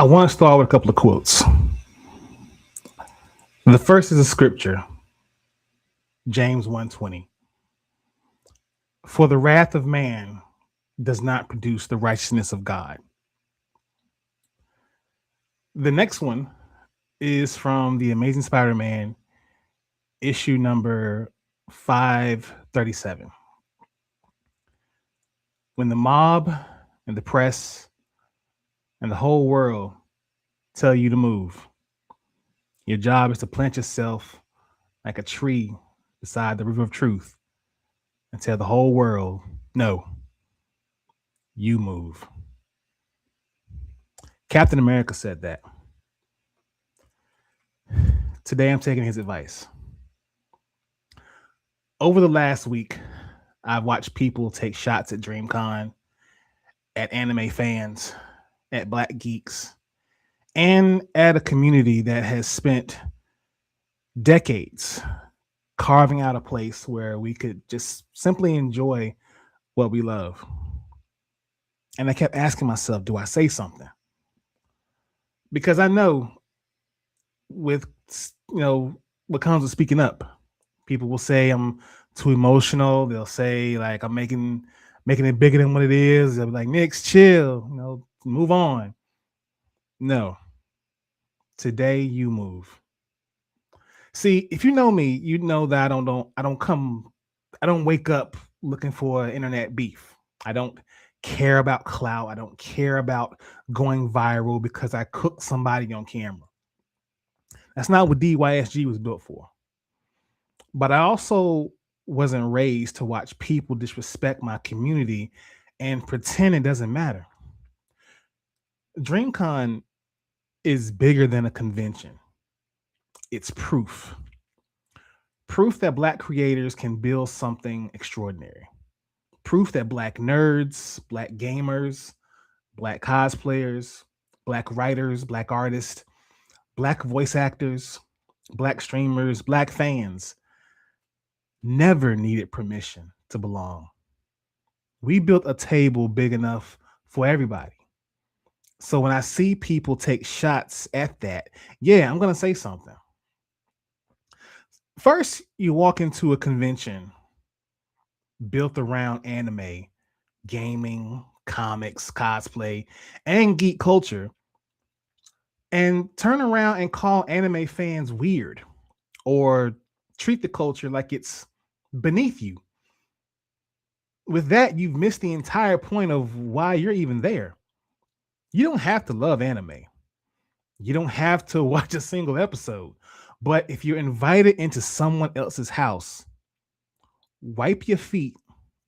want to start with a couple of quotes. The first is a scripture, James 1:20. For the wrath of man does not produce the righteousness of God. The next one is from the Amazing Spider-Man issue number 537. When the mob and the press and the whole world tell you to move, your job is to plant yourself like a tree beside the river of truth and tell the whole world, no, you move. Captain America said that. Today I'm taking his advice. Over the last week, I've watched people take shots at DreamCon, at anime fans, at Black geeks, and at a community that has spent decades carving out a place where we could just simply enjoy what we love. And I kept asking myself, do I say something? Because I know with, what comes with speaking up, people will say I'm too emotional. They'll say like I'm making it bigger than what it is. They'll be like, Nick's chill, move on. No. Today you move. See, if you know me, you know that I don't wake up looking for internet beef. I don't care about clout. I don't care about going viral because I cooked somebody on camera. That's not what DYSG was built for. But I also wasn't raised to watch people disrespect my community and pretend it doesn't matter. DreamCon is bigger than a convention. It's proof. Proof that Black creators can build something extraordinary. Proof that Black nerds, Black gamers, Black cosplayers, Black writers, Black artists, Black voice actors, Black streamers, Black fans never needed permission to belong. We built a table big enough for everybody. So when I see people take shots at that, yeah, I'm going to say something. First, you walk into a convention built around anime, gaming, comics, cosplay, and geek culture, and turn around and call anime fans weird or treat the culture like it's beneath you. With that, you've missed the entire point of why you're even there. You don't have to love anime. You don't have to watch a single episode. But if you're invited into someone else's house, wipe your feet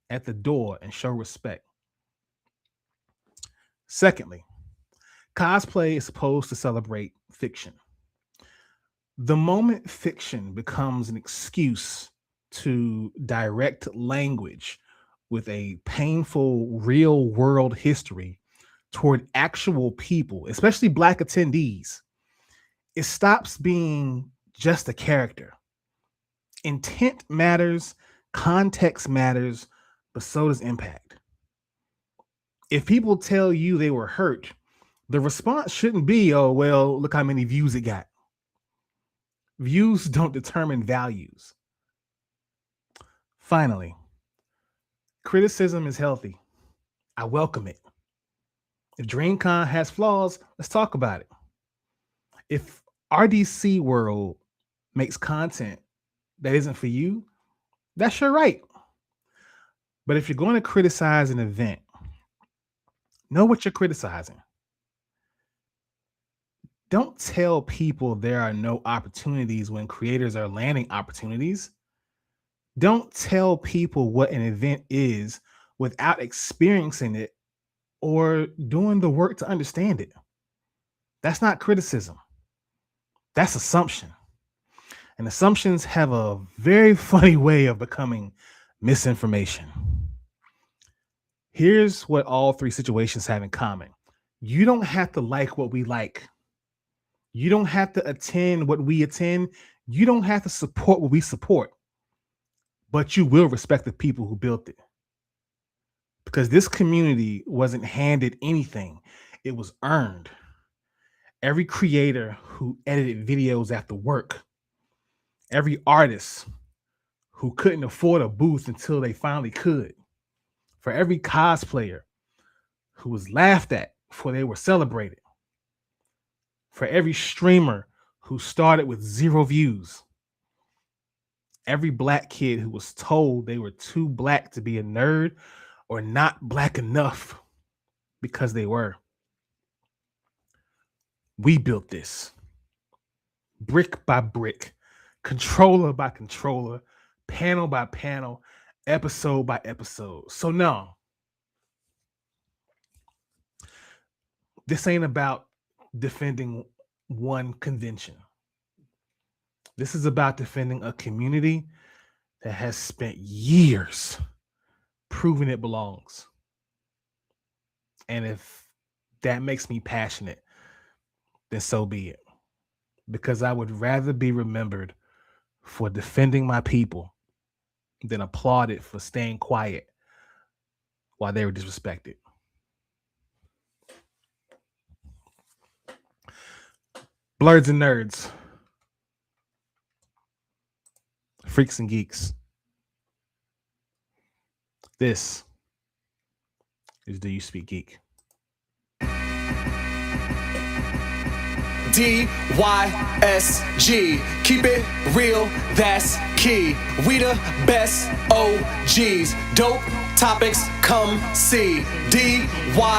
at the door and show respect. Secondly, cosplay is supposed to celebrate fiction. The moment fiction becomes an excuse to direct language with a painful real world history toward actual people, especially Black attendees, it stops being just a character. Intent matters, context matters, but so does impact. If people tell you they were hurt, the response shouldn't be, oh, well, look how many views it got. Views don't determine values. Finally, criticism is healthy. I welcome it. If DreamCon has flaws, let's talk about it. If RDC World makes content that isn't for you, that's your right. But if you're going to criticize an event, know what you're criticizing. Don't tell people there are no opportunities when creators are landing opportunities. Don't tell people what an event is without experiencing it or doing the work to understand it. That's not criticism. That's assumption. And assumptions have a very funny way of becoming misinformation. Here's what all three situations have in common. You don't have to like what we like. You don't have to attend what we attend. You don't have to support what we support. But you will respect the people who built it. Because this community wasn't handed anything. It was earned. every creator who edited videos after work, every artist who couldn't afford a booth until they finally could, for every cosplayer who was laughed at before they were celebrated, for every streamer who started with 0 views, every black kid who was told they were too black to be a nerd or not black enough because they were. We built this brick by brick, controller by controller, panel by panel, episode by episode. So no, this ain't about defending one convention. This is about defending a community that has spent years proving it belongs. And if that makes me passionate, then so be it. Because I would rather be remembered for defending my people than applauded for staying quiet while they were disrespected. Blerds and nerds, freaks and geeks. This is Do You Speak Geek? DYSG, keep it real, that's key. We the best OGs, dope topics, come see. DYSG,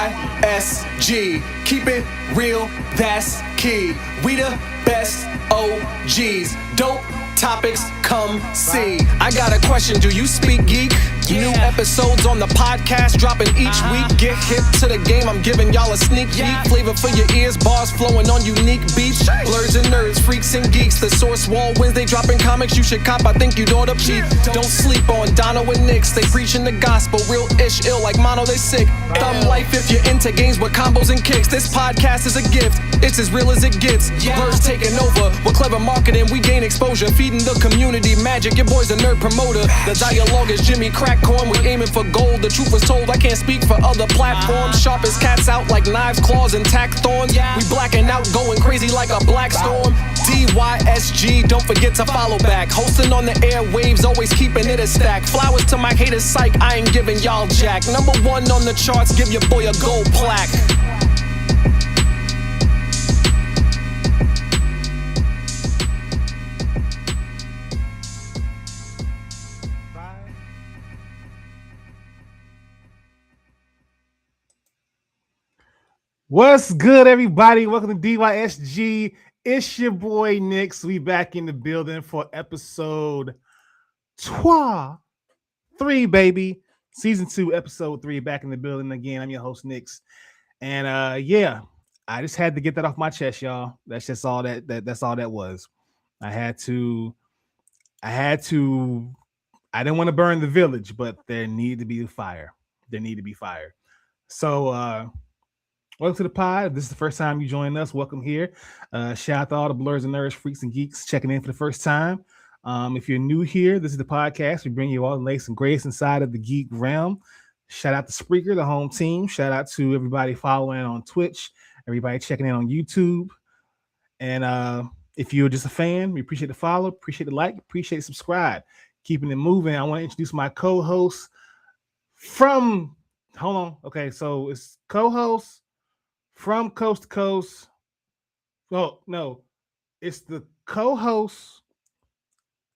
keep it real, that's key. We the best OGs, dope topics, come see. I got a question, do you speak geek? New episodes on the podcast dropping each week. Get hip to the game, I'm giving y'all a sneak peek. Flavor for your ears, bars flowing on unique beats. Blerds and nerds, freaks and geeks. The source wall Wednesday dropping comics you should cop. I think you'd ought to peep. Don't sleep on Dono and Nix. They preaching the gospel, real ish ill like mono. They sick. Thumb life if you're into games with combos and kicks. This podcast is a gift. It's as real as it gets. Blerds taking over with clever marketing. We gain exposure, feeding the community magic. Your boy's a nerd promoter. The dialogue is Jimmy Crack Corn. We aiming for gold. The truth was told. I can't speak for other platforms. Sharp as cats out like knives, claws, and tack thorns. We blacking out, going crazy like a black storm. DYSG, don't forget to follow back. Hosting on the airwaves, always keeping it a stack. Flowers to my haters, psych. I ain't giving y'all jack. Number 1 on the charts, give your boy a gold plaque. What's good, everybody? Welcome to DYSG. It's your boy Nix. We back in the building for episode 3, baby. Season 2, episode 3. Back in the building again. I'm your host Nix, and I just had to get that off my chest, y'all. That's just all that's all that was. I didn't want to burn the village, but there needed to be a fire. So welcome to the pod. If this is the first time you join us, welcome here. Shout out to all the Blerds and nerds, freaks and geeks checking in for the first time. If you're new here, this is the podcast. We bring you all the latest and greatest inside of the geek realm. Shout out to Spreaker, the home team. Shout out to everybody following on Twitch, everybody checking in on YouTube. And if you're just a fan, we appreciate the follow, appreciate the like, appreciate the subscribe. Keeping it moving. I want to introduce my co-host from, hold on. Okay, so it's co-host from coast to coast. Well, no, it's the co-host.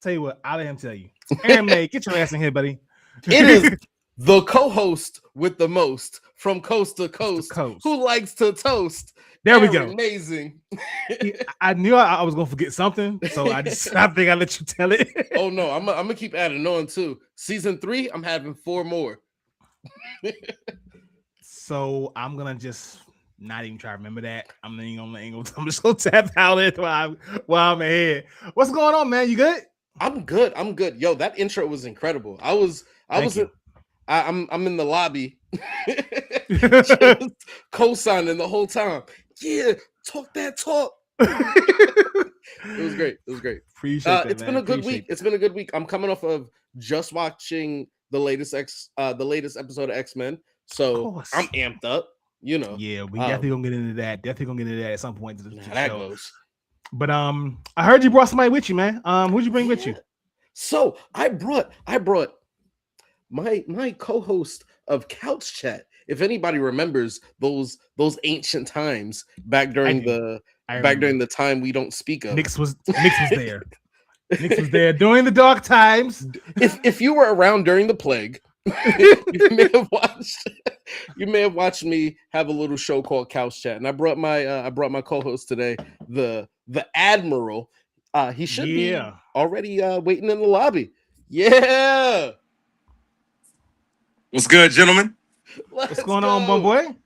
Tell you what, I'll let him tell you. Aaron May, get your ass in here, buddy. It is the co-host with the most from coast to coast, who likes to toast. There we go. Amazing. I knew I was gonna forget something, so I think I let you tell it. Oh no, I'm gonna keep adding on too. Season 3, I'm having 4 more. So I'm gonna just not even try to remember that. I'm just gonna tap out it while I'm ahead. What's going on, man? You good? I'm good. Yo, that intro was incredible. I'm in the lobby just co-signing the whole time. Yeah, talk that talk. It was great. Appreciate that. It's been a good week. It's been a good week. I'm coming off of just watching the latest episode of X-Men. So I'm amped up. You know, Yeah, we definitely gonna get into that. Definitely gonna get into that at some point to the that show. goes. But I heard you brought somebody with you, man. Who'd you bring with you? So I brought my co-host of CouchChat. If anybody remembers those ancient times back during the time we don't speak of. Nix was there. Nix was there during the dark times. If you were around during the plague, you may have watched me have a little show called CouchChat, and I brought my co-host today, the Admiral. He should be already waiting in the lobby. Yeah. What's good, gentlemen? What's going on, my boy?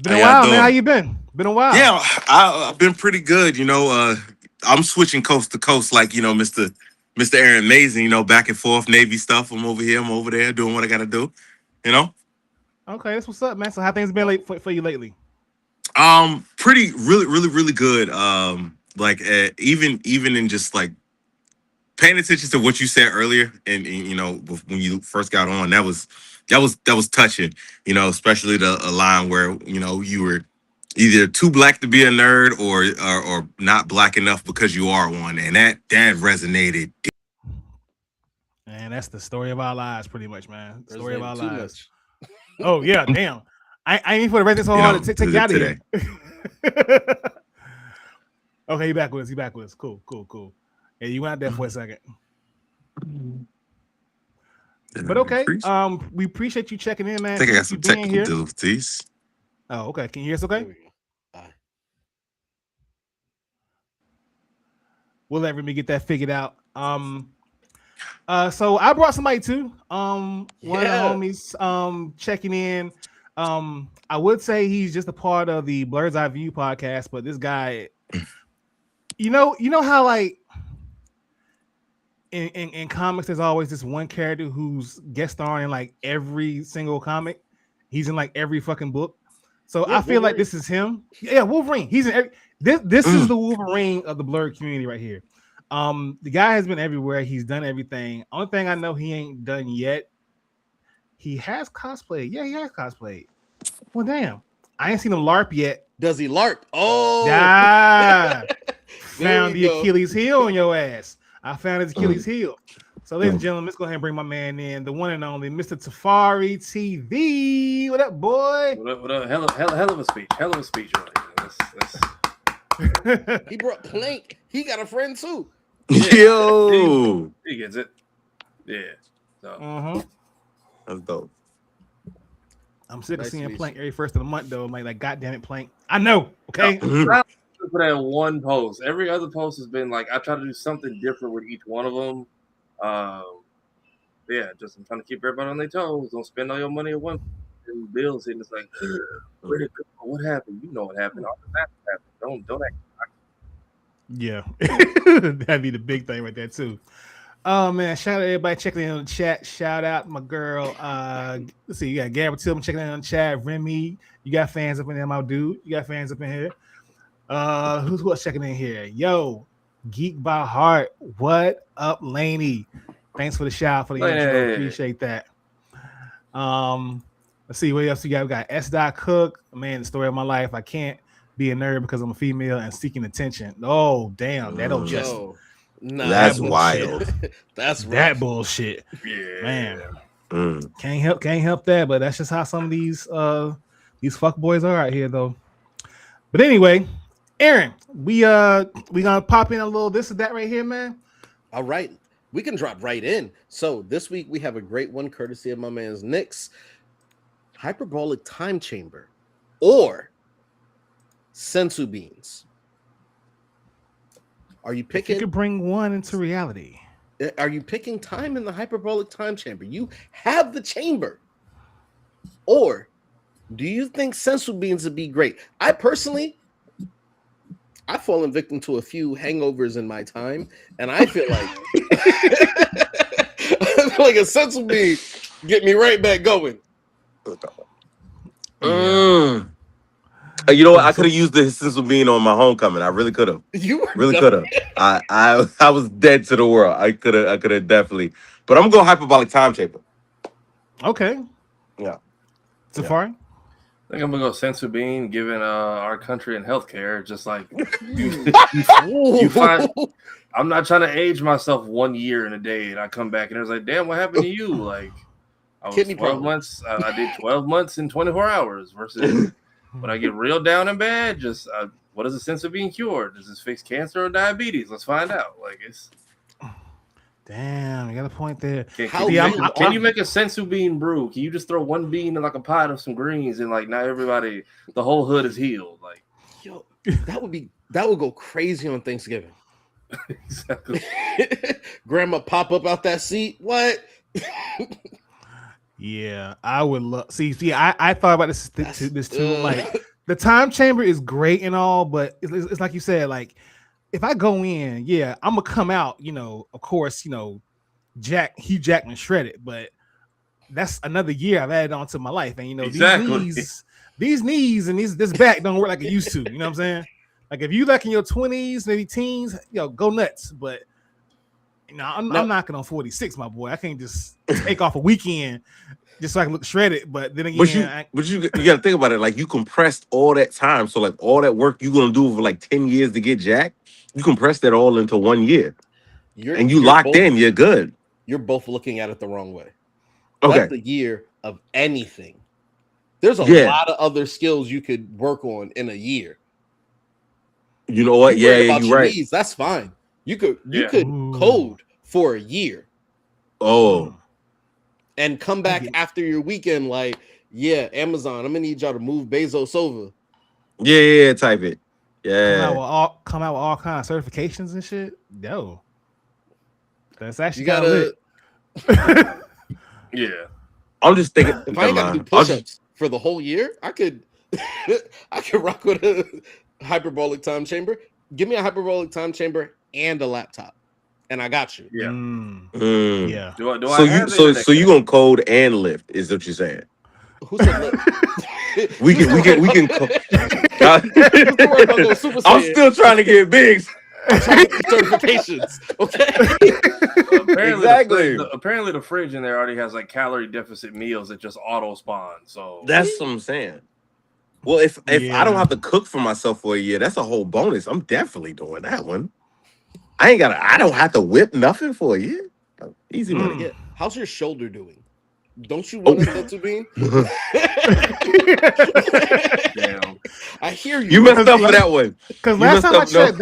Been a while, man. How you been? Been a while. Yeah, I've been pretty good. You know, I'm switching coast to coast, like Mr. Aaron Amazing. You know, back and forth Navy stuff. I'm over here. I'm over there doing what I got to do. You know. Okay, that's what's up, man. So how things been for you lately? Really good. Like even in just like paying attention to what you said earlier, and when you first got on, that was touching. You know, especially a line where you were either too black to be a nerd or not black enough because you are one, and that resonated. Man, that's the story of our lives, pretty much, man. The story of our lives. Much. Oh yeah, damn. I ain't for the rest so hard to take you out of here. Okay, you back with us. Cool. Yeah, you went out there for a second. But okay, we appreciate you checking in, man. I think I got some technical difficulties. Oh, okay. Can you hear us okay? We'll let Remy get that figured out. So I brought somebody too. One of the homies checking in. I would say he's just a part of the Blerd's Eye View podcast, but this guy, you know how like in comics, there's always this one character who's guest starring in like every single comic. He's in like every fucking book. So I feel like this is him. Yeah, Wolverine. He's in every. This is the Wolverine of the Blerd community right here. The guy has been everywhere. He's done everything. Only thing I know he ain't done yet. He has cosplayed. Yeah, he has cosplayed. Well, damn. I ain't seen him LARP yet. Does he LARP? Oh, yeah. Found the Achilles heel on your ass. I found his Achilles heel. So, ladies and gentlemen, let's go ahead and bring my man in, the one and only Mr. TafariTV. What up, boy? What up? Hell of a speech. Hell of a speech, right? He brought Plank. He got a friend too. Yeah. Yo, he gets it. Yeah. So. That's dope. I'm sick of seeing Plank every first of the month, though. I'm like, goddamn it, Plank. I know. Okay. For that one post, every other post has been like I try to do something different with each one of them. Yeah, just I'm trying to keep everybody on their toes. Don't spend all your money at once. And bills hitting. It's like, where did it go? What happened? You know what happened. All that happened. Don't act. Yeah, that'd be the big thing right there too. Oh man, shout out everybody checking in on the chat. Shout out my girl. Let's see, you got Gary Tillman checking in on the chat. Remy, you got fans up in there, my dude. You got fans up in here. Who else checking in here? Yo, Geek by Heart. What up, Laney? Thanks for the shout out for the intro. Appreciate that. Let's see what else we got. We got S. Cook. Man, the story of my life. I can't be a nerd because I'm a female and seeking attention. Oh, damn. That'll just. That's wild. That's that bullshit. Yeah. Man. Can't help that, but that's just how some of these fuck boys are out here though. But anyway, Aaron, we gonna pop in a little this or that right here, man. All right. We can drop right in. So this week we have a great one courtesy of my man's Nyx. Hyperbolic time chamber or sensu beans. Are you picking? If you could bring one into reality. Are you picking time in the hyperbolic time chamber? You have the chamber. Or do you think sensu beans would be great? I've fallen victim to a few hangovers in my time, and I feel like a sensu bean get me right back going. You know what? I could have used the sensu bean on my homecoming. I really could have. You really could have. I was dead to the world. I could have definitely. But I'm gonna go hyperbolic time chamber. Okay. Yeah. Safari. I think I'm gonna go sensu bean, given our country and healthcare. Just like you find, I'm not trying to age myself 1 year in a day, and I come back and it's like, damn, what happened to you? Like, I was Kidney 12 problem. months. I did 12 months in 24 hours. Versus when I get real down and bad, just what is the sense of being cured? Does this fix cancer or diabetes? Let's find out. Like, it's Damn, you got a point there. can you make a sensu bean brew? Can you just throw one bean in like a pot of some greens and like now everybody, the whole hood is healed? Like, Yo, that would go crazy on Thanksgiving. exactly. Grandma pop up out that seat. What? Yeah, I would love. See, I thought about this too. Like, the time chamber is great and all, but it's like you said. Like, if I go in, yeah, I'm gonna come out. Of course, Hugh Jackman shredded, but that's another year I've added on to my life. And Exactly. these knees and this back don't work like it used to. You know what I'm saying? Like, if you like in your 20s, maybe teens, go nuts. But I'm knocking on 46, my boy. I can't just take off a weekend just so I can look shredded. But then again, but you got to think about it. Like, you compressed all that time, so like all that work you're gonna do for like 10 years to get jacked, you compress that all into 1 year, and you're locked in. You're good. You're both looking at it the wrong way. Okay, That's the year of anything. There's a lot of other skills you could work on in a year. You know what? Yeah, you're right. Knees, that's fine. You could code for a year. Oh, and come back after your weekend like, yeah, Amazon, I'm gonna need y'all to move Bezos over. Yeah, type it. Yeah, come out with all kinds of certifications and shit. No, that's actually Yeah. I'm just thinking, if I ain't got to do push-ups for the whole year, I could rock with a hyperbolic time chamber. Give me a hyperbolic time chamber and a laptop, and I got you. Yeah. Yeah. So you gonna code and lift? Is what you're saying? Who said lift? we can. I'm still trying to get bigs. Certifications. Okay. Apparently the fridge in there already has like calorie deficit meals that just auto spawn. So that's what I'm saying. Well, if I don't have to cook for myself for a year, that's a whole bonus. I'm definitely doing that one. I don't have to whip nothing for a year. Easy money. How's your shoulder doing? Don't you want a sensu bean? Damn. I hear you. You messed up for that one. Because last time I checked,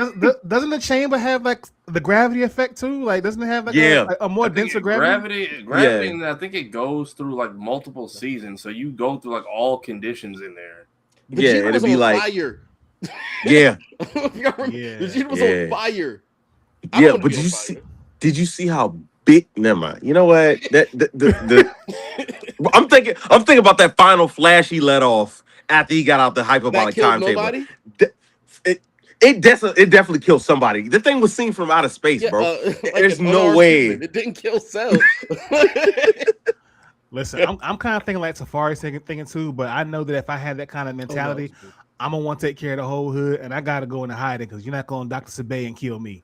doesn't the chamber have like the gravity effect too? Like, doesn't it have like a more denser gravity? Gravity, and I think it goes through like multiple seasons. So you go through like all conditions in there. But it'd be like fire. Yeah. The gene was on fire. Yeah, but did you see how big? Never mind. You know what? I'm thinking about that final flash he let off after he got out the hyperbolic timetable. It definitely killed somebody. The thing was seen from outer space, bro. There's no way it didn't kill Cell. Listen, I'm kind of thinking like Safari's thinking too, but I know that if I had that kind of mentality, I'm gonna want to take care of the whole hood, and I gotta go into hiding because you're not going Dr. Sabay and kill me.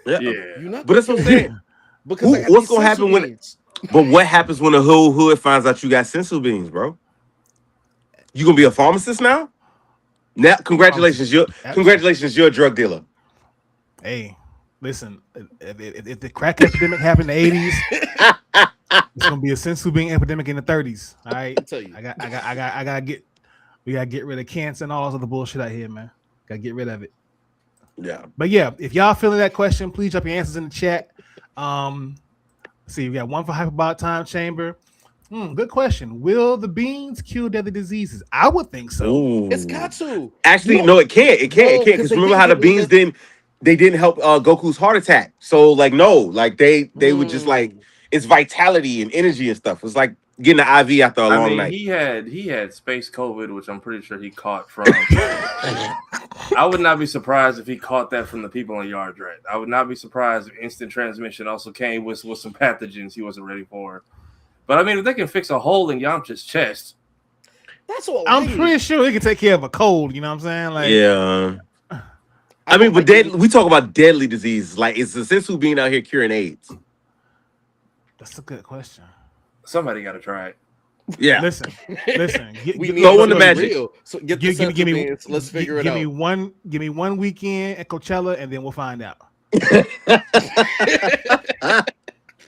But that's what I'm saying. Because what's gonna happen But what happens when the whole hood finds out you got sensu beans, bro? You gonna be a pharmacist now? Now, congratulations, you're a drug dealer. Hey, listen, if the crack epidemic happened in the 80s, it's gonna be a sensu bean epidemic in the 30s. All right, I tell you, we gotta get rid of cancer and all this other bullshit out here, man. Gotta get rid of it. Yeah, but yeah, if y'all feeling that question, please drop your answers in the chat. See, we got one for hyperbolic time chamber. Good question. Will the beans cure deadly diseases? I would think so. Ooh. It's got to. Actually, no, it can't. It can't. Because remember how the beans didn't help Goku's heart attack. So like they would just like it's vitality and energy and stuff. It's like getting an IV after a long night. He had space COVID, which I'm pretty sure he caught from. I would not be surprised if he caught that from the people on Yard Dread. I would not be surprised if instant transmission also came with some pathogens he wasn't ready for. But I mean, if they can fix a hole in Yamcha's chest, that's what I'm pretty sure he can take care of a cold. You know what I'm saying? Like, yeah. I mean, but we talk about deadly diseases. Like, is the sensu being out here curing AIDS? That's a good question. Somebody got to try it. Yeah. Listen. We need Throw in the something magic. real. So get the sense of beans. Let's figure it give out. Give me one weekend at Coachella, and then we'll find out.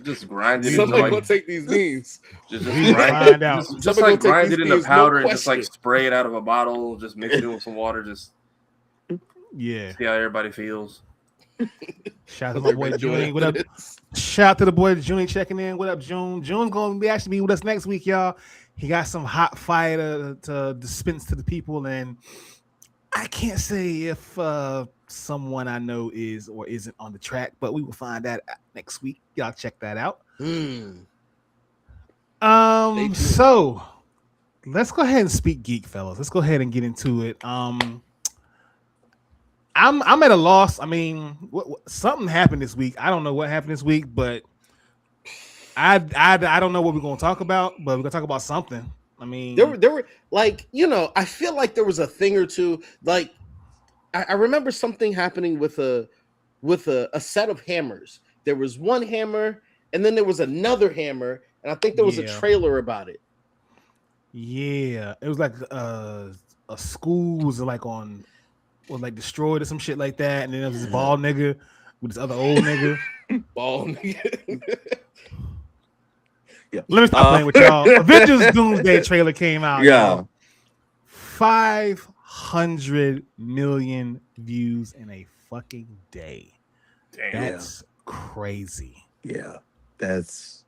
Just grind it into Somebody like gonna take these beans. just We grind find out. Just Somebody like gonna take grind these it into beans, no powder and just like question. spray it out of a bottle. Just mix it with some water. Just Yeah. see how everybody feels. Shout out to my boy June. What up? Shout out to the boy June checking in. What up, June? June's gonna be actually be with us next week, y'all. He got some hot fire to dispense to the people, and I can't say if someone I know is or isn't on the track, but we will find that next week. Y'all check that out. So let's go ahead and speak geek, fellas. Let's go ahead and get into it. I'm at a loss. I mean, something happened this week. I don't know what happened this week, but I don't know what we're gonna talk about, but we're gonna talk about something. I mean, There were like, I feel like there was a thing or two. Like, I remember something happening with a set of hammers. There was one hammer, and then there was another hammer, and I think there was a trailer about it. Yeah, it was like a school was like destroyed or some shit like that, and then there was this bald nigga with this other old nigga. Bald nigga. Yeah. Let me stop playing with y'all. Avengers Doomsday trailer came out. Yeah. 500 million views in a fucking day. Damn. That's crazy. Yeah. That's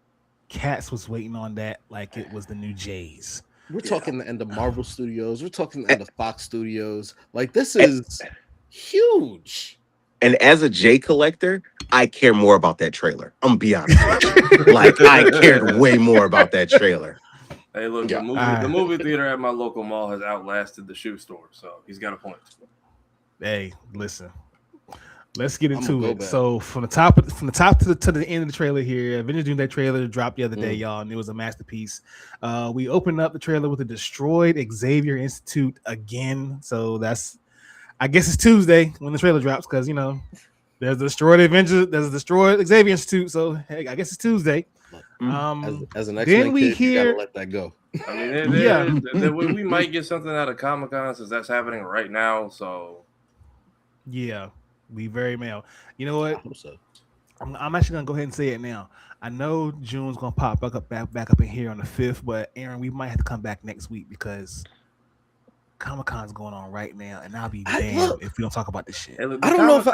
Cats was waiting on that like it was the new Jays. We're talking the end of Marvel Studios. We're talking the end of Fox Studios. Like, this is huge. And as a J collector, I care more about that trailer. I'm gonna be honest with you. Like, I cared way more about that trailer. Hey, look, Yeah. the movie theater at my local mall has outlasted the shoe store, so he's got a point. Hey, listen. Let's get I'm into gonna it. go back. So from the top to the end of the trailer here, Avengers Doomsday trailer dropped the other day, y'all, and it was a masterpiece. We opened up the trailer with a destroyed Xavier Institute again. So I guess it's Tuesday when the trailer drops, because there's the destroyed Avengers, there's a destroyed Xavier Institute. So hey, I guess it's Tuesday. As an then X-Men we kid, you hear- gotta let that go. I mean, we might get something out of Comic-Con since that's happening right now. So Yeah, we very male. You know what? I hope so. I'm actually gonna go ahead and say it now. I know June's gonna pop back up in here on the 5th, but Aaron, we might have to come back next week because Comic-Con's going on right now, and I'll be damned if we don't talk about this shit. hey, look, I don't know if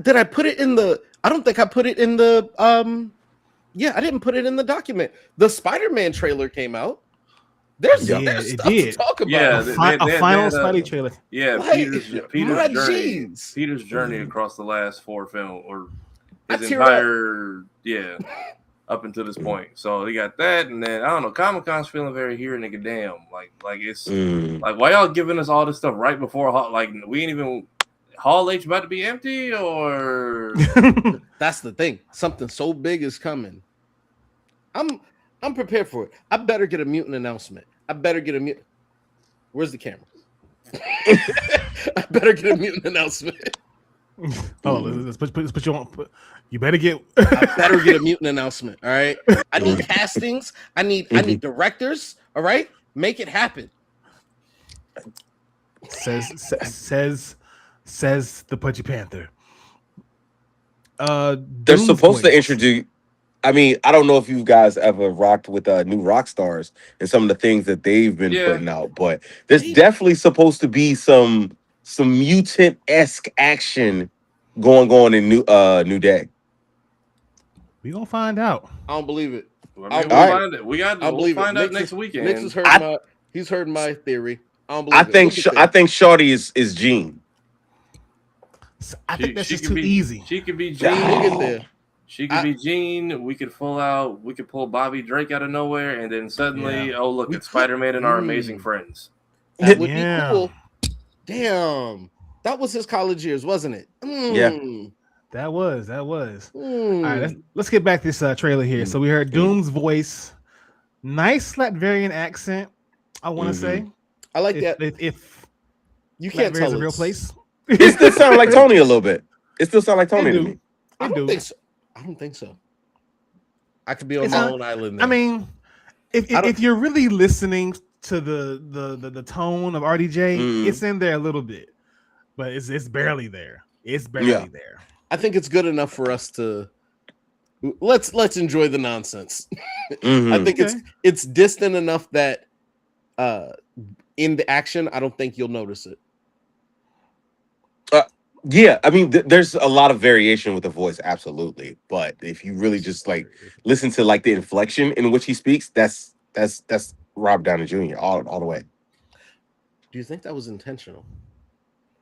did I put it in the. I don't think I put it in the. Yeah, I didn't put it in the document. The Spider-Man trailer came out. There's stuff to talk about. Yeah, A final Spidey trailer. Yeah, Like, Peter's journey across the last 4 films, or his I tear entire up until this point. So they got that, and then I don't know. Comic-Con's feeling very here, nigga. Damn, like it's like why y'all giving us all this stuff right before like we ain't even Hall H about to be empty, or That's the thing. Something so big is coming. I'm prepared for it. I better get a mutant announcement. Where's the camera? I better get a mutant announcement. Oh, let's put you on. You better get. I better get a mutant announcement. All right. I need castings. I need directors. All right. Make it happen. Says the Pudgy Panther. They're supposed to introduce. I mean, I don't know if you guys ever rocked with new rock stars and some of the things that they've been putting out, but there's definitely supposed to be some mutant-esque action going on in New Day. We gonna find out. I don't believe it. I mean, we'll find it. We'll find out next weekend. Mix has he's heard my theory. I don't believe I think Shorty is Jean. I think that's just too easy. She could be We'll get Jean. there. She could be Jean. We could pull Bobby Drake out of nowhere, and then suddenly, oh look, it's Spider-Man and our amazing friends. That would be cool. Damn, that was his college years, wasn't it? Yeah, that was. All right, let's get back to this trailer here. So we heard Doom's voice, nice Latvian accent. I want to say, I like that. If You can't tell it's a real place, it still sounds like Tony a little bit. It still sounds like Tony to me. I don't think so. I could be on my own island. I mean, if you're really listening to the tone of RDJ, it's in there a little bit, but it's barely there. It's barely there. I think it's good enough for us to let's enjoy the nonsense. I think it's distant enough that in the action, I don't think you'll notice it. Yeah, I mean, there's a lot of variation with the voice, absolutely. But if you really just like listen to like the inflection in which he speaks, that's Rob Downey Jr. all the way. Do you think that was intentional?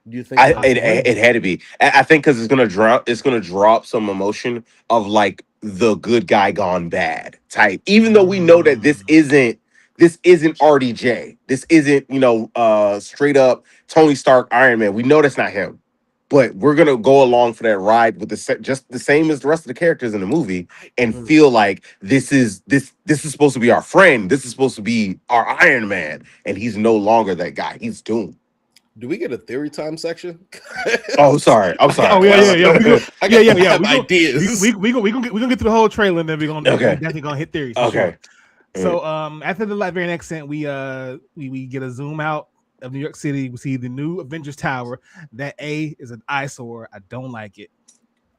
Do you think it had to be? I think because it's gonna drop some emotion of like the good guy gone bad type. Even though we know that this isn't RDJ, this isn't straight up Tony Stark Iron Man. We know that's not him. But we're gonna go along for that ride with just the same as the rest of the characters in the movie, and feel like this is supposed to be our friend. This is supposed to be our Iron Man, and he's no longer that guy. He's Doom. Do we get a theory time section? Oh, sorry. I'm sorry. Oh yeah. I got ideas. We gonna get through the whole trailer, and then we're definitely gonna hit theories. Okay. Sure. So after the very next scene, we get a zoom out of New York City. We see the new Avengers Tower. That is an eyesore. I don't like it.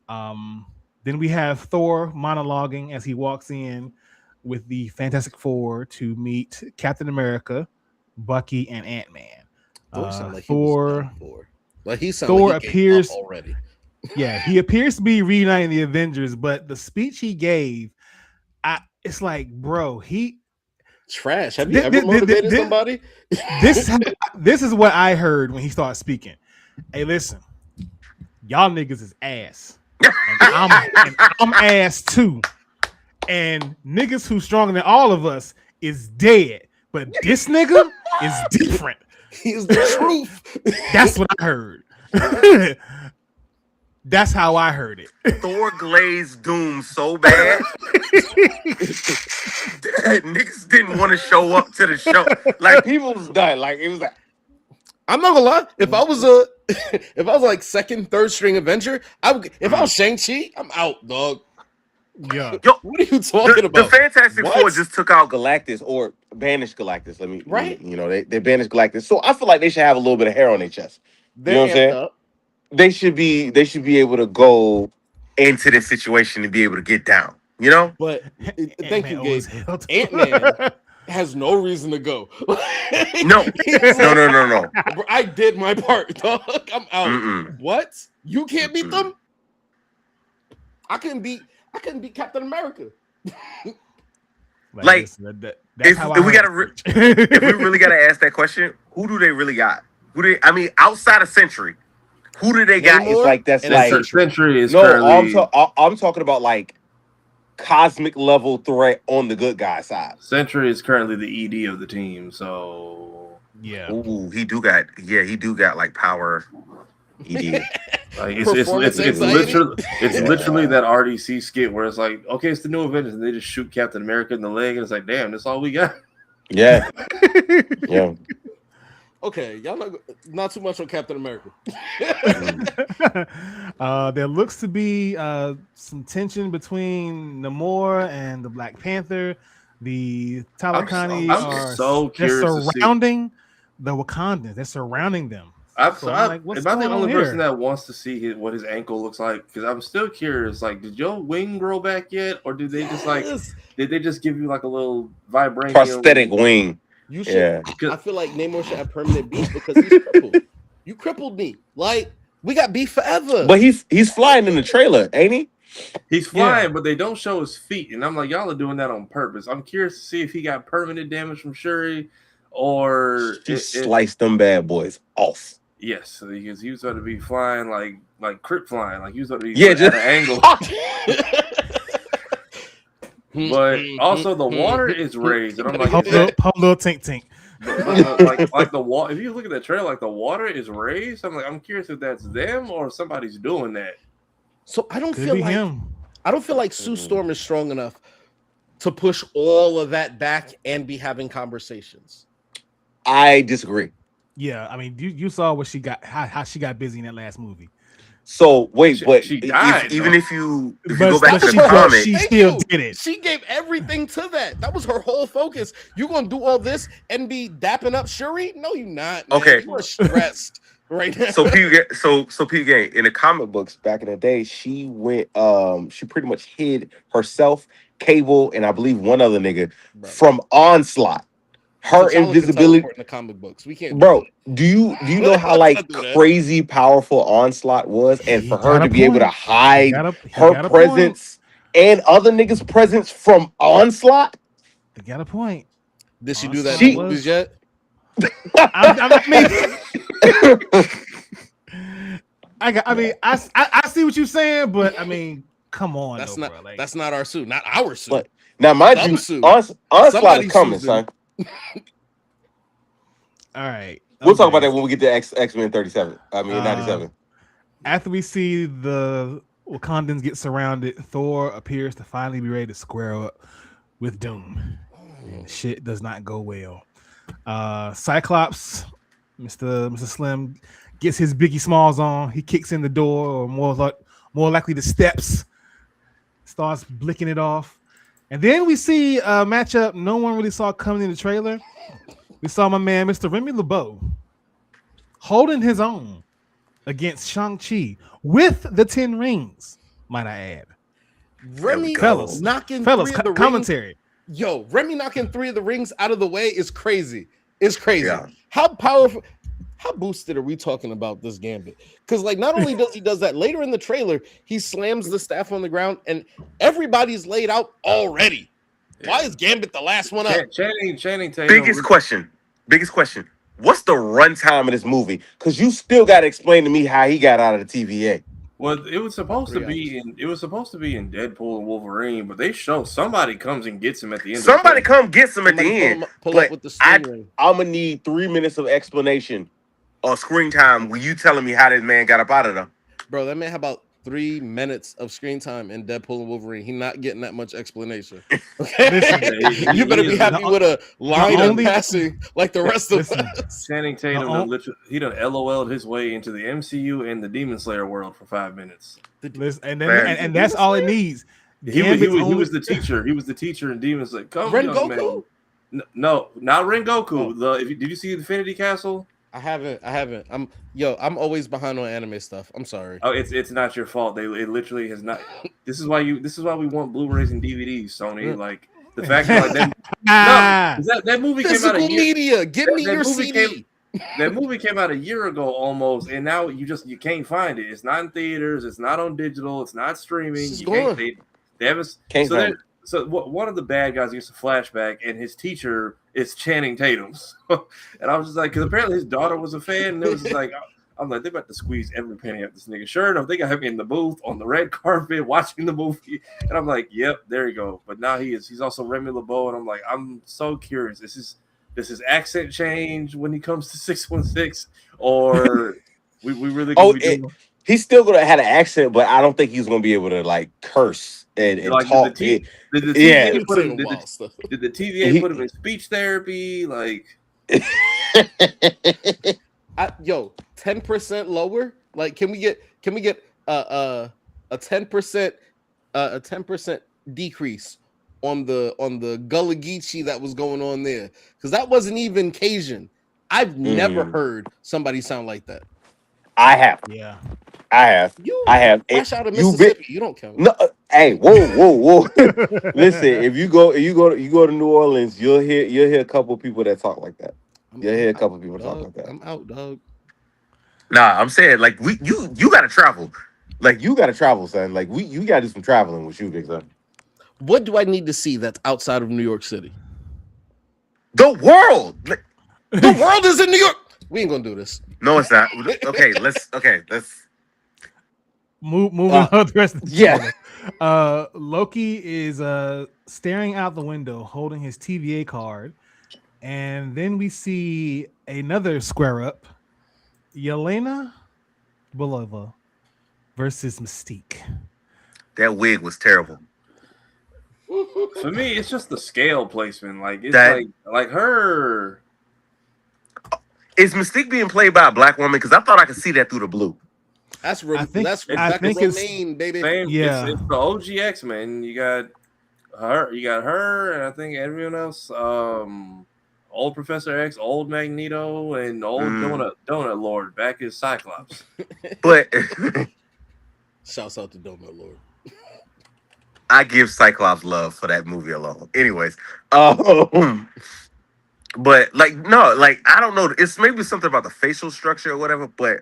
Then we have Thor monologuing as he walks in with the Fantastic Four to meet Captain America, Bucky, and Ant-Man. Thor appears already. Yeah, he appears to be reuniting the Avengers, but the speech he gave, it's like, bro, trash. Have you ever motivated somebody? This is what I heard when he started speaking. Hey, listen, y'all niggas is ass, and I'm ass too. And niggas who's stronger than all of us is dead, but this nigga is different. He's the truth. That's what I heard. That's how I heard it. Thor glazed Doom so bad that niggas didn't want to show up to the show. Like people was done. Like it was like, I'm not gonna lie. If I was like second, third string Avenger, if I was Shang-Chi, I'm out, dog. Yeah. Yo, what are you talking about? The Fantastic Four just took out Galactus or banished Galactus. They banished Galactus. So I feel like they should have a little bit of hair on their chest. You know what I'm saying? They should be able to go into this situation and be able to get down. You know? But thank you, Gabe. Ant-Man has no reason to go. No. I did my part, dog. I'm out. What? You can't beat them? I couldn't beat Captain America. Like, if we really gotta ask that question, who do they really got? Outside of Sentry, who do they got? It's like that's like Sentry is I'm talking about like cosmic level threat on the good guy side. Sentry is currently the ED of the team, so yeah. Ooh, he do got like power ED. Like it's literally that RDC skit where it's like, okay, it's the new Avengers, and they just shoot Captain America in the leg, and it's like, damn, that's all we got. Yeah. Yeah. Okay, y'all not too much on Captain America. There looks to be some tension between Namor and the Black Panther. The Talakani are surrounding the Wakandans. They're surrounding them. Am I the only person that wants to see what his ankle looks like? Because I'm still curious. Like, did your wing grow back yet, or did they just give you like a little vibranium prosthetic wing? You should. Yeah. I feel like Namor should have permanent beef because he's crippled. You crippled me. Like, we got beef forever. But he's flying in the trailer, ain't he? He's flying, but they don't show his feet, and I'm like, y'all are doing that on purpose. I'm curious to see if he got permanent damage from Shuri, or sliced them bad boys off. Yes, because he was going to be flying like Crip flying, like he was going to be just at an angle. But also the water is raised, and I'm like, little tink. like the water. If you look at the trailer, like the water is raised. I'm curious if that's them or somebody's doing that. So I don't feel like Sue Storm is strong enough to push all of that back and be having conversations. I disagree. Yeah, I mean, you saw what she got, how she got busy in that last movie. So wait, but she died, even though. if you But- go back but to she the does- comic, she Thank still you. did it. She gave everything to that. That was her whole focus. You gonna do all this and be dapping up Shuri? No, you not. Man. Okay. You are stressed right now. so P Gang in the comic books back in the day, she went she pretty much hid herself, Cable, and I believe one other nigga Bro. from Onslaught. Her T'Challa can invisibility, teleport in the comic books. We can't. bro. Do Do you know how Let's like not do that. crazy powerful Onslaught was, and He for her got to a be able to point. hide He got her a point. presence and other niggas' presence from Onslaught? They got a point. Did she do that Onslaught in the was- movies yet? I see what you're saying, but I mean, come on, That's though, not. bro. Like, That's not our suit. Not our suit. But now, mind you, Some suit. Onslaught Somebody's is coming, suit. son. all right. We'll talk about okay. that when we get to X-Men 37. I mean, 97. After we see the Wakandans get surrounded, Thor appears to finally be ready to square up with Doom. And shit does not go well. Cyclops, Mr. Slim, gets his Biggie Smalls on. He kicks in the door, or more likely the steps. Starts blicking it off. And then we see a matchup no one really saw coming in the trailer. We saw my man, Mr. Remy LeBeau, holding his own against Shang-Chi with the 10 rings, might I add. Remy Fellas, knocking Fellas, three of the commentary. rings. Yo, Remy knocking 3 of the rings out of the way is crazy. It's crazy. Yeah. How powerful, how boosted are we talking about this Gambit? Because like not only does that later in the trailer, he slams the staff on the ground and everybody's laid out already. Why is Gambit the last one up? Channing Tatum. Biggest question. What's the runtime of this movie? Because you still got to explain to me how he got out of the TVA. Well, it was supposed to be in Deadpool and Wolverine, but they show somebody comes and gets him at the end. Somebody come get him at the end. Pull up with the I'm sting ring. gonna need 3 minutes of explanation or screen time when you telling me how this man got up out of there. Bro, that man had about 3 minutes of screen time in Deadpool and Wolverine. He not getting that much explanation. Okay? Listen, You better be happy with a line of only- passing like the rest of Listen. us. Channing Tatum he done LOL'd his way into the MCU and the Demon Slayer world for 5 minutes. Listen, and Man. and that's all it needs. He Gambit's was only- the teacher. He was the teacher in Demon Slayer. Come, Ren young Goku? man. No, not Rengoku. Oh. Did you see Infinity Castle? I haven't. I'm always behind on anime stuff. I'm sorry. Oh, it's not your fault. It literally has not. This is why we want Blu-rays and DVDs, Sony. Like the fact that that movie came out Physical a year. media. Give me that your movie CD. That movie came out a year ago almost, and now you can't find it. It's not in theaters. It's not on digital. It's not streaming. It's You can't. gone. They haven't. Can't find it. So one of the bad guys gets a flashback, and his teacher is Channing Tatum's. And I was just like, because apparently his daughter was a fan, and it was just like, I'm like, they're about to squeeze every penny out this nigga. Sure enough, they got him in the booth on the red carpet watching the movie, and I'm like, yep, there you go. But now he's also Remy LeBeau, and I'm like, I'm so curious. This is accent change when he comes to 616, or we really gonna be doing. He's still gonna have an accent, but I don't think he's gonna be able to like curse and Like, talk. Did the TVA Yeah. put him? Did the TVA put him in speech therapy? Like, 10% lower. Like, can we get a 10% decrease on the Gullah Geechee that was going on there? Because that wasn't even Cajun. I've never heard somebody sound like that. I have. Yeah. I have. Fresh out of You Mississippi. You don't count. No, hey, whoa. Listen, if you go to New Orleans, you'll hear a couple of people that talk like that. You'll hear a couple of people talk like that. I'm out, dog. Nah, I'm saying like you gotta travel. Like you gotta travel, son. Like you gotta do some traveling with you, big son. What do I need to see that's outside of New York City? The world. The world is in New York. We ain't gonna do this. No, it's not. Let's Moving on to the rest of the yeah. trailer. Loki is staring out the window holding his TVA card, and then we see another square up. Yelena Belova versus Mystique. That wig was terrible. for me, it's just the scale placement. Like it's like her. Is Mystique being played by a black woman? Because I thought I could see that through the blue. That's I think Rebecca it's Romaine, baby. Same, yeah. it's the OG X-Men. You got her, and I think everyone else. Old Professor X, old Magneto, and old Donut Lord back as Cyclops. But Shouts out to Donut Lord. I give Cyclops love for that movie alone. Anyways, but like no, like I don't know. It's maybe something about the facial structure or whatever. But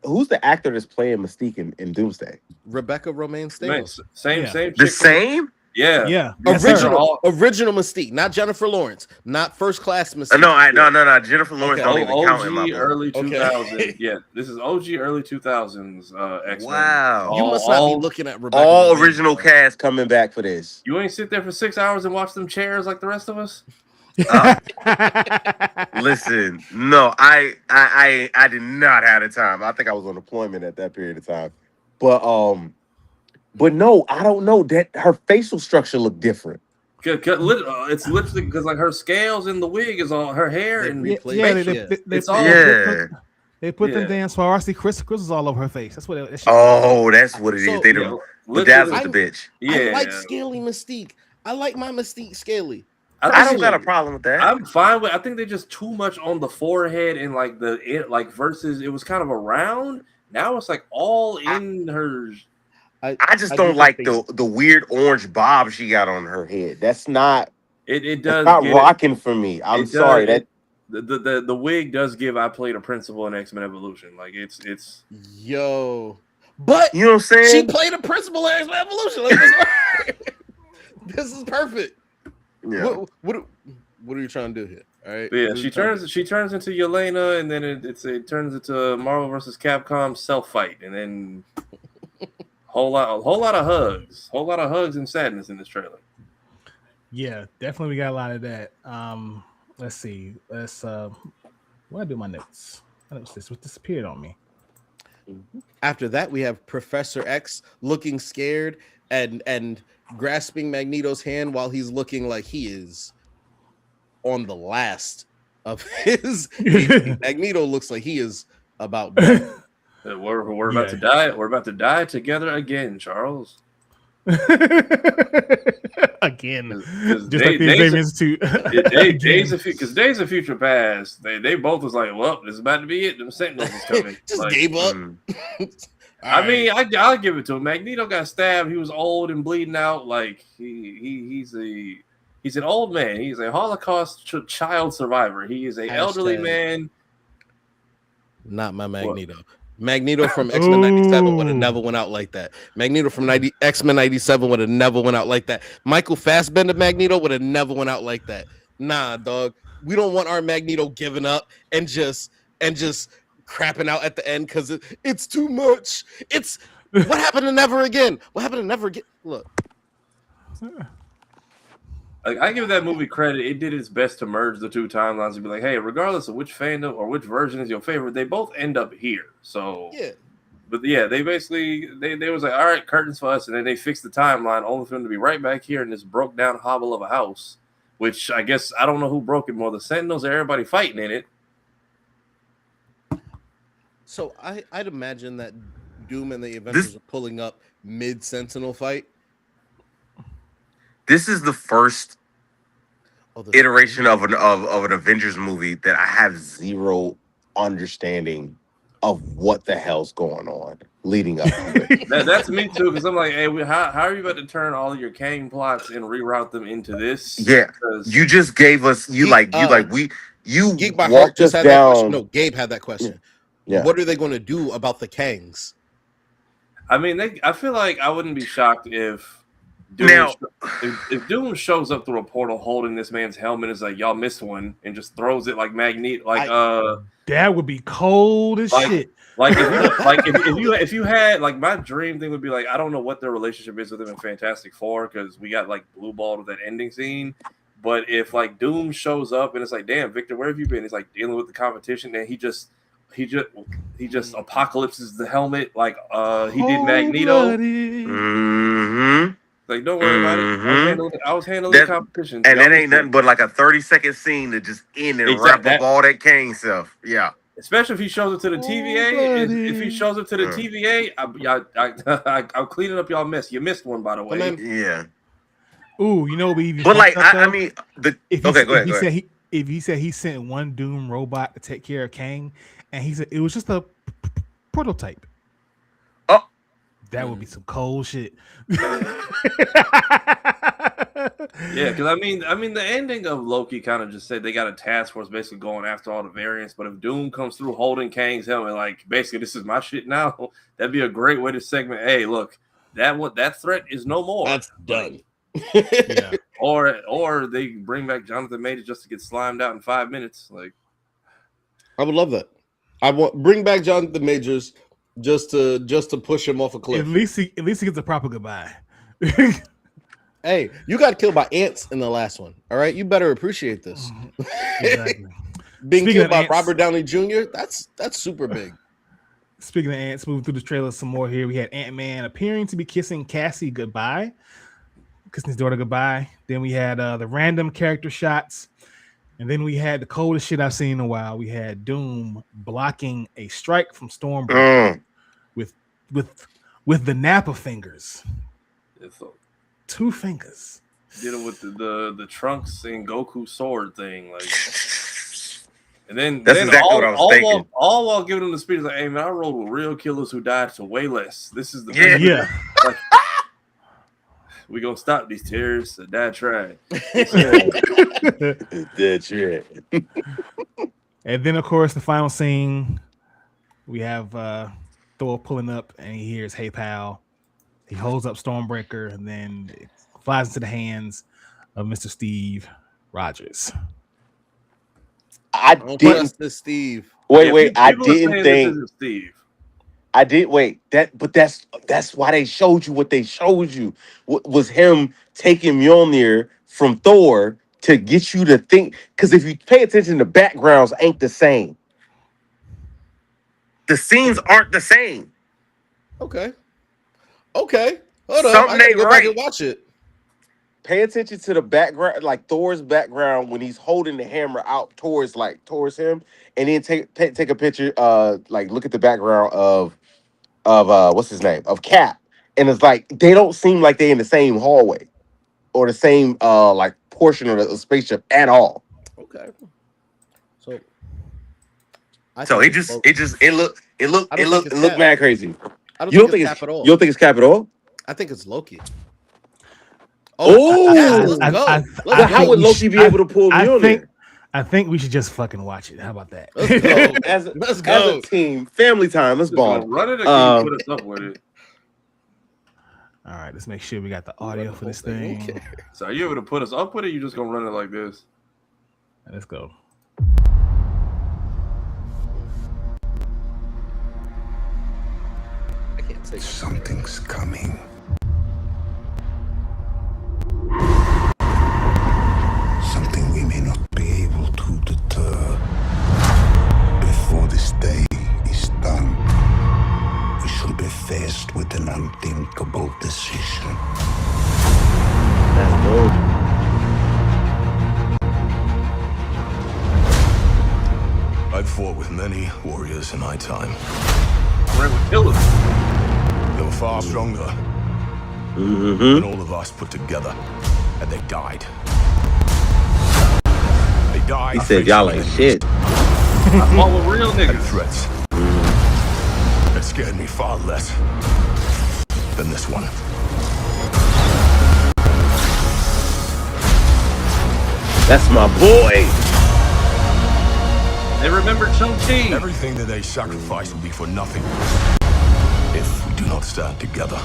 who's the actor that's playing Mystique in Doomsday? Rebecca Romaine Stamos. Same Yeah. chick The from- same? Yeah. Yeah. Yes, Yes, sir. Original Mystique, not Jennifer Lawrence, not first class Mystique. No. Jennifer Lawrence Okay. don't even count in my OG book. early 2000s. Okay. Yeah, this is OG early 2000s X-Men. Wow. You must not be looking at Rebecca. All Romaine, original bro. cast coming back for this. You ain't sit there for 6 hours and watch them chairs like the rest of us? Listen, no, I did not have the time. I think I was on deployment at that period of time. But no, I don't know that her facial structure looked different. It's literally because like her scales in the wig is all her hair and They it's all they put them damn Swarovski crystals all over her face. That's what it Oh, that's what it is. So, They yeah, bedazzled the bitch. Yeah, I like scaly Mystique. I like my Mystique scaly. I don't got a problem with that. I'm fine with. I think they're just too much on the forehead and like versus it was kind of around. Now it's like all in her. I just don't like the weird orange bob she got on her head. That's not. It does not rocking for me. I'm sorry that the wig does give. I played a principal in X-Men Evolution. Like it's yo, but you know what I'm saying. She played a principal in X-Men Evolution. Like, this is perfect. Yeah. What are you trying to do here? All right. Yeah, she turns into Yelena, and then it turns into Marvel vs. Capcom self fight, and then whole lot of hugs and sadness in this trailer. Yeah, definitely we got a lot of that. Let's see. Where do my notes? My notes this disappeared on me. After that, we have Professor X looking scared and grasping Magneto's hand while he's looking like he is on the last of his. Magneto looks like he is about done. We're about to die. We're about to die together again, Charles. Again, because Days of Future Past, they both was like, well, this is about to be it. Them Sentinels is coming. Just gave up. I mean, I'll give it to him. Magneto got stabbed. He was old and bleeding out. Like he's an old man. He's a Holocaust child survivor. He is an elderly man. Not my Magneto. What? Magneto from X-Men 97 would have never went out like that. Magneto from X-Men 97 would have never went out like that. Michael Fassbender Magneto would have never went out like that. Nah, dog. We don't want our Magneto giving up and just crapping out at the end because it's too much. It's what happened to Never Again? What happened to Never Again? Look. I give that movie credit. It did its best to merge the two timelines and be like, hey, regardless of which fandom or which version is your favorite, they both end up here. So yeah. But yeah, they basically they was like, all right, curtains for us, and then they fixed the timeline only for them to be right back here in this broke down hovel of a house, which I guess I don't know who broke it more, the Sentinels or everybody fighting in it. So I'd imagine that Doom and the Avengers are pulling up mid-Sentinel fight. This is the first iteration of an Avengers movie that I have zero understanding of what the hell's going on leading up to it. That's me too, because I'm like, hey, how are you about to turn all of your Kang plots and reroute them into this? Yeah, you just gave us Geek by walked Heart just us had down. That question. No, Gabe had that question. Yeah. What are they going to do about the Kangs? I mean, I feel like I wouldn't be shocked if if Doom shows up through a portal holding this man's helmet, is like, y'all missed one, and just throws it like Magneto, that would be cold as shit. Like if you had like, my dream thing would be like, I don't know what their relationship is with him in Fantastic Four because we got like blue balled with that ending scene. But if like Doom shows up and it's like, damn, Victor, where have you been? He's like dealing with the competition, and he just apocalypses the helmet like he did Magneto. Mm-hmm. Like, don't worry about it. I was handling the competition. And that ain't nothing but like a 30-second scene to just end and wrap up all that Kang stuff. Yeah. Especially if he shows up to the TVA. If he shows up to the TVA, I'm cleaning up y'all mess. You missed one, by the way. Yeah. Ooh, you know what we even But like, fucked up, I though? mean, If go ahead. if he said he sent one Doom robot to take care of Kang, and he said it was just a prototype. Oh, that would be some cold shit. Yeah, because I mean, the ending of Loki kind of just said they got a task force basically going after all the variants. But if Doom comes through holding Kang's helmet, like basically this is my shit now, that'd be a great way to segment. Hey, look, that threat is no more. That's done. Yeah. Or they bring back Jonathan Majors just to get slimed out in 5 minutes. Like, I would love that. I want bring back Jonathan Majors just to push him off a cliff. At least he gets a proper goodbye. Hey, you got killed by ants in the last one. All right, you better appreciate this. Exactly. Being Speaking killed of by ants- Robert Downey Jr. That's super big. Speaking of ants, moving through the trailer some more here. We had Ant-Man appearing to be kissing Cassie goodbye, kissing his daughter goodbye. Then we had the random character shots, and then we had the coldest shit I've seen in a while. We had Doom blocking a strike from Stormbreaker with the Nappa fingers, it's 2 fingers. dealing with the Trunks and Goku sword thing, like. And then That's exactly what I was thinking. All while giving them the speech, like, hey man, I rode with real killers who died for way less. This is the Yeah. best. Yeah. Like, we gonna stop these tears. So Dad tried. That's right. And then, of course, the final scene, we have Thor pulling up, and he hears, "Hey, pal." He holds up Stormbreaker, and then it flies into the hands of Mr. Steve Rogers. I Don't didn't. trust this Steve. Wait. I People are saying didn't this think. isn't Steve. I did wait. But that's why they showed you what they showed you. Was him taking Mjolnir from Thor to get you to think. Because if you pay attention, the backgrounds ain't the same. The scenes aren't the same. Okay. Hold up. Something I gotta ain't go back right. and watch it. Pay attention to the background, like Thor's background when he's holding the hammer out towards him, and then take a picture. Like look at the background of what's his name, of Cap, and it's like they don't seem like they're in the same hallway or the same like portion of the spaceship at all. Okay. So it looked mad crazy. I don't You don't think think it's Cap at all. You don't think it's Cap at all? I think it's Loki. Oh, yes, let's go. But how would Loki be able to pull Mjolnir? I think we should just fucking watch it. How about that? Let's go. As a team, family time. Let's bond. Run it again. Put us up with it. All right, let's make sure we got the audio for this thing. Okay. So are you able to put us up with it? You just gonna run it like this? Let's go. I can't say Something's coming. Something we may not be able to deter. Before this day is done, we shall be faced with an unthinkable decision. That's dope. I've fought with many warriors in my time. Ran with killers. They were far stronger Mm-hmm. than all of us put together, and they died. They died. He said y'all ain't shit. I fought with real And niggas. threats that scared me far less than this one. That's my boy. They remember Chung-Chi. Everything that they sacrifice will be for nothing if we do not stand together.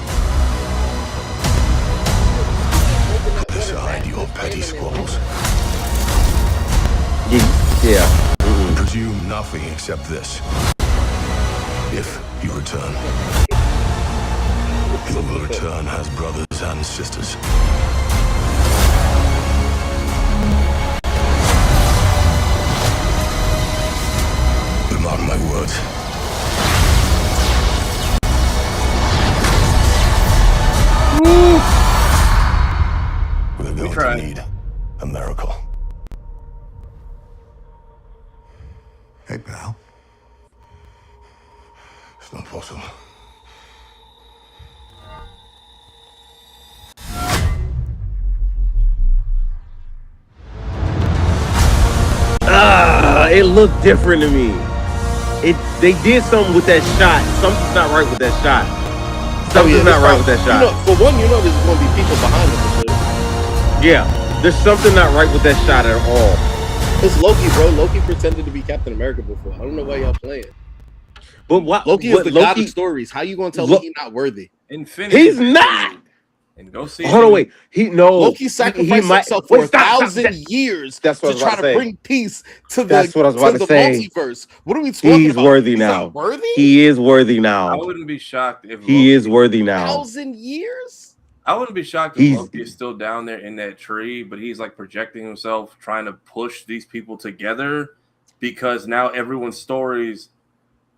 Decide your petty squabbles. Yeah. Presume nothing except this. If you return, you will return as brothers and sisters. Mark my words. We're going to need a miracle. Hey, pal. It's not possible. It looked different to me. They did something with that shot. Something's not right with that shot. Something's not right with that shot. For one, there's going to be people behind him. For sure. Yeah, there's something not right with that shot at all. It's Loki, bro. Loki pretended to be Captain America before. I don't know why y'all playing. But what? Loki is the god of stories. How you gonna tell me he's not worthy? Infinity. He's not. And go see. Hold on, wait. Loki sacrificed himself for 1,000 years to try to bring peace to the multiverse. What are we talking about? He's worthy now. Worthy? He is worthy now. I wouldn't be shocked if he is worthy now. 1,000 years? I wouldn't be shocked if Loki is still down there in that tree, but he's like projecting himself, trying to push these people together because now everyone's stories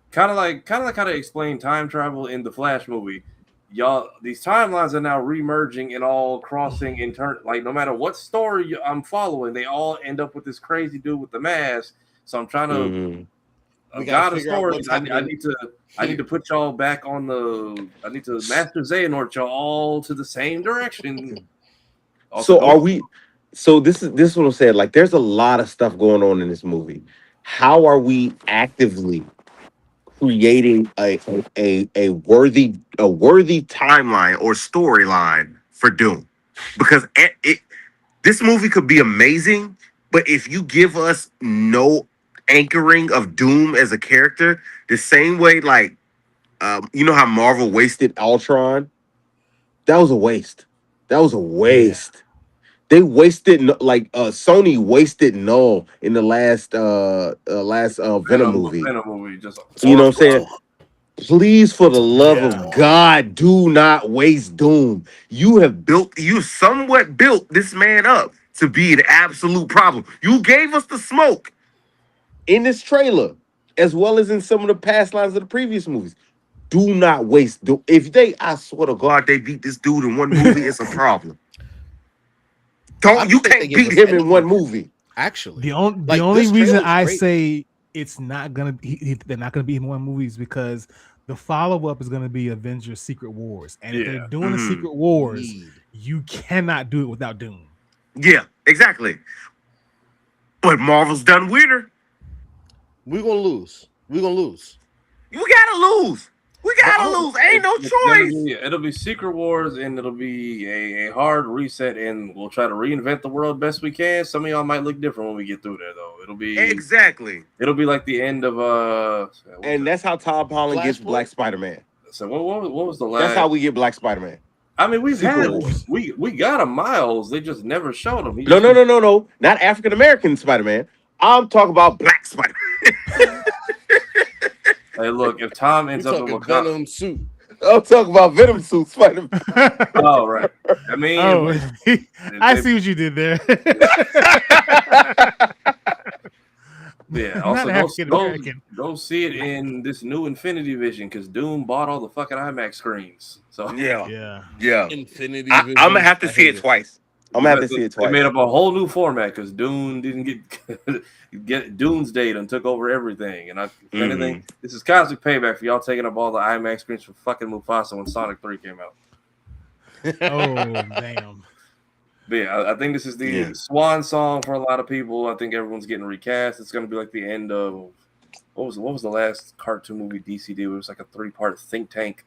kind of like how to explain time travel in the Flash movie. Y'all, these timelines are now remerging and all crossing in turn. Like no matter what story I'm following, they all end up with this crazy dude with the mask. So I'm trying to God of stories. I need to put y'all back on the. I need to master Xehanort y'all all to the same direction. Also, so are we? So this is what I'm saying. Like, there's a lot of stuff going on in this movie. How are we actively creating a worthy timeline or storyline for Doom? Because this movie could be amazing, but if you give us no anchoring of Doom as a character, the same way like you know how Marvel wasted Ultron? That was a waste. Yeah. They wasted Sony wasted Null in the last Venom movie. Just you know what I'm saying? Please, for the love of God, do not waste Doom. You somewhat built this man up to be an absolute problem. You gave us the smoke in this trailer, as well as in some of the past lines of the previous movies. Do not waste Doom. I swear to God, they beat this dude in one movie, it's a problem. You can't beat him in one movie. Actually, the only reason I say it's not gonna they're not gonna be in one movie is because the follow-up is gonna be Avengers Secret Wars, and if they're doing the Secret Wars, you cannot do it without Doom. Yeah, exactly. But Marvel's done weirder. We're gonna lose. You gotta lose. We gotta lose. Ain't no choice. It'll be Secret Wars, and it'll be a hard reset, and we'll try to reinvent the world best we can. Some of y'all might look different when we get through there, though. It'll be It'll be like the end of and that's how Tom Holland gets Black Spider-Man. So what was the last? That's how we get Black Spider-Man. I mean, we got a Miles. They just never showed him. No. Not African American Spider-Man. I'm talking about Black Spider-Man. Hey, look, if Tom ends up in Venom suit, I'm talking about Venom suit Spider-Man. Oh, right. I mean, I see what you did there. Yeah. Also, go see it in this new Infinity Vision because Doom bought all the fucking IMAX screens. So yeah. Infinity Vision. I'm gonna have to see it twice. They made up a whole new format because Dune didn't get Doomsday and took over everything. And if anything, this is cosmic payback for y'all taking up all the IMAX screens from fucking Mufasa when Sonic 3 came out. Oh damn! But yeah, I think this is the swan song for a lot of people. I think everyone's getting recast. It's going to be like the end of what was the last cartoon movie DC did? It was like a 3-part think tank.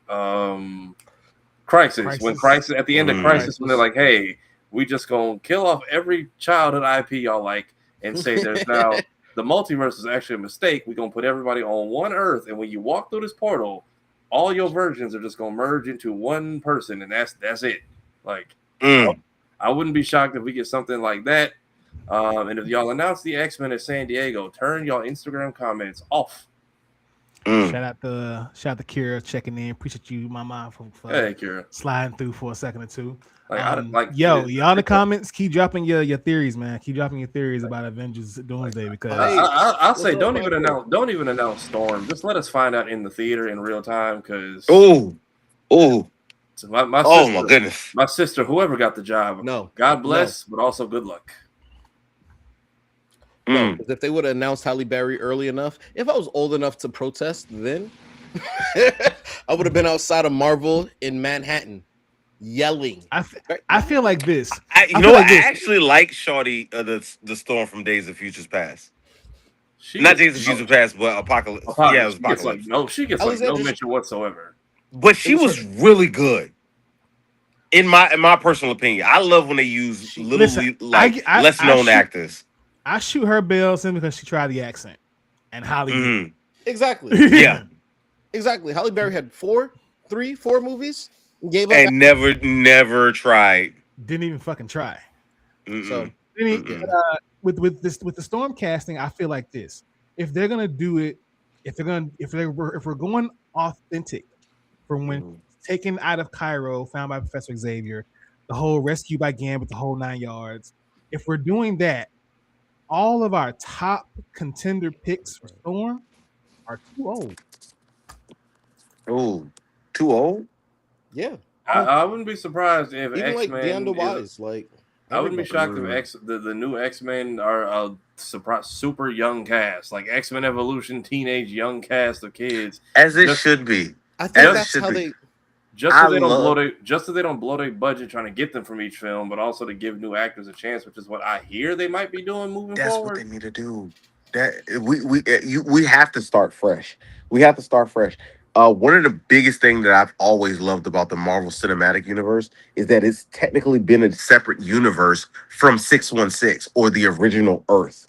Crisis. When Crisis at the end of Crisis, when they're like, hey. We just gonna kill off every childhood IP y'all like and say there's now the multiverse is actually a mistake. We're gonna put everybody on one Earth, and when you walk through this portal, all your versions are just gonna merge into one person, and that's it. Like I wouldn't be shocked if we get something like that. And if y'all announce the X-Men at San Diego, turn y'all Instagram comments off. Shout out to Kira checking in. Appreciate you, Mama, for hey, Kira. Sliding through for a second or two. Y'all in the comments, keep dropping your theories, man. Keep dropping your theories about Avengers Doomsday because I'll say don't even announce Storm. Just let us find out in the theater in real time because my goodness, my sister, whoever got the job, God bless, but also good luck. No, because if they would have announced Halle Berry early enough, if I was old enough to protest, then I would have been outside of Marvel in Manhattan, yelling. I feel like this. I feel like this. actually like Shorty, the Storm from Days of Futures Past. She Not gets Days of Futures Past, but Apocalypse. Yeah, it was She gets Apocalypse. she gets like no mention whatsoever. But she was really good. In my personal opinion, I love when they use less known actors. I shoot her bill simply because she tried the accent and Hollywood. Exactly. Yeah, exactly. Halle Berry had 4 movies. Gave up and never tried. Didn't even fucking try. So with the Storm casting, I feel like this. If they're gonna do it, if we're going authentic from when taken out of Cairo, found by Professor Xavier, the whole rescue by Gambit, the whole 9 yards. If we're doing that, all of our top contender picks for Storm are too old. Oh, too old? Yeah. I wouldn't be surprised if even X-Men like DeAndre Wise, like I wouldn't be shocked if the new X-Men are a super young cast, like X-Men Evolution, teenage young cast of kids, as it should be. I think that's how they. Just so they don't blow their budget trying to get them from each film, but also to give new actors a chance, which is what I hear they might be doing moving forward. That's what they need to do. That we have to start fresh. We have to start fresh. One of the biggest things that I've always loved about the Marvel Cinematic Universe is that it's technically been a separate universe from 616 or the original Earth.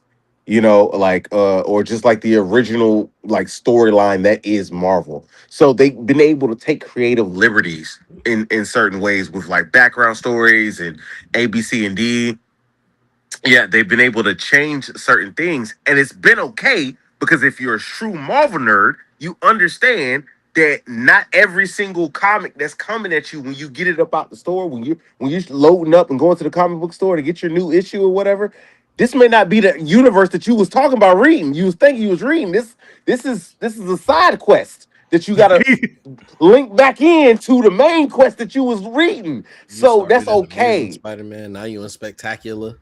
You know, like or just like the original like storyline that is Marvel. So they've been able to take creative liberties in certain ways with like background stories and A, B, C, and D. Yeah, they've been able to change certain things, and it's been okay because if you're a true Marvel nerd, you understand that not every single comic that's coming at you when you get it up out the store, when you're loading up and going to the comic book store to get your new issue or whatever. This may not be the universe that you was talking about reading. You was thinking you was reading. This is a side quest that you gotta link back into the main quest that you was reading. So that's okay. Spider-Man, now you in Spectacular.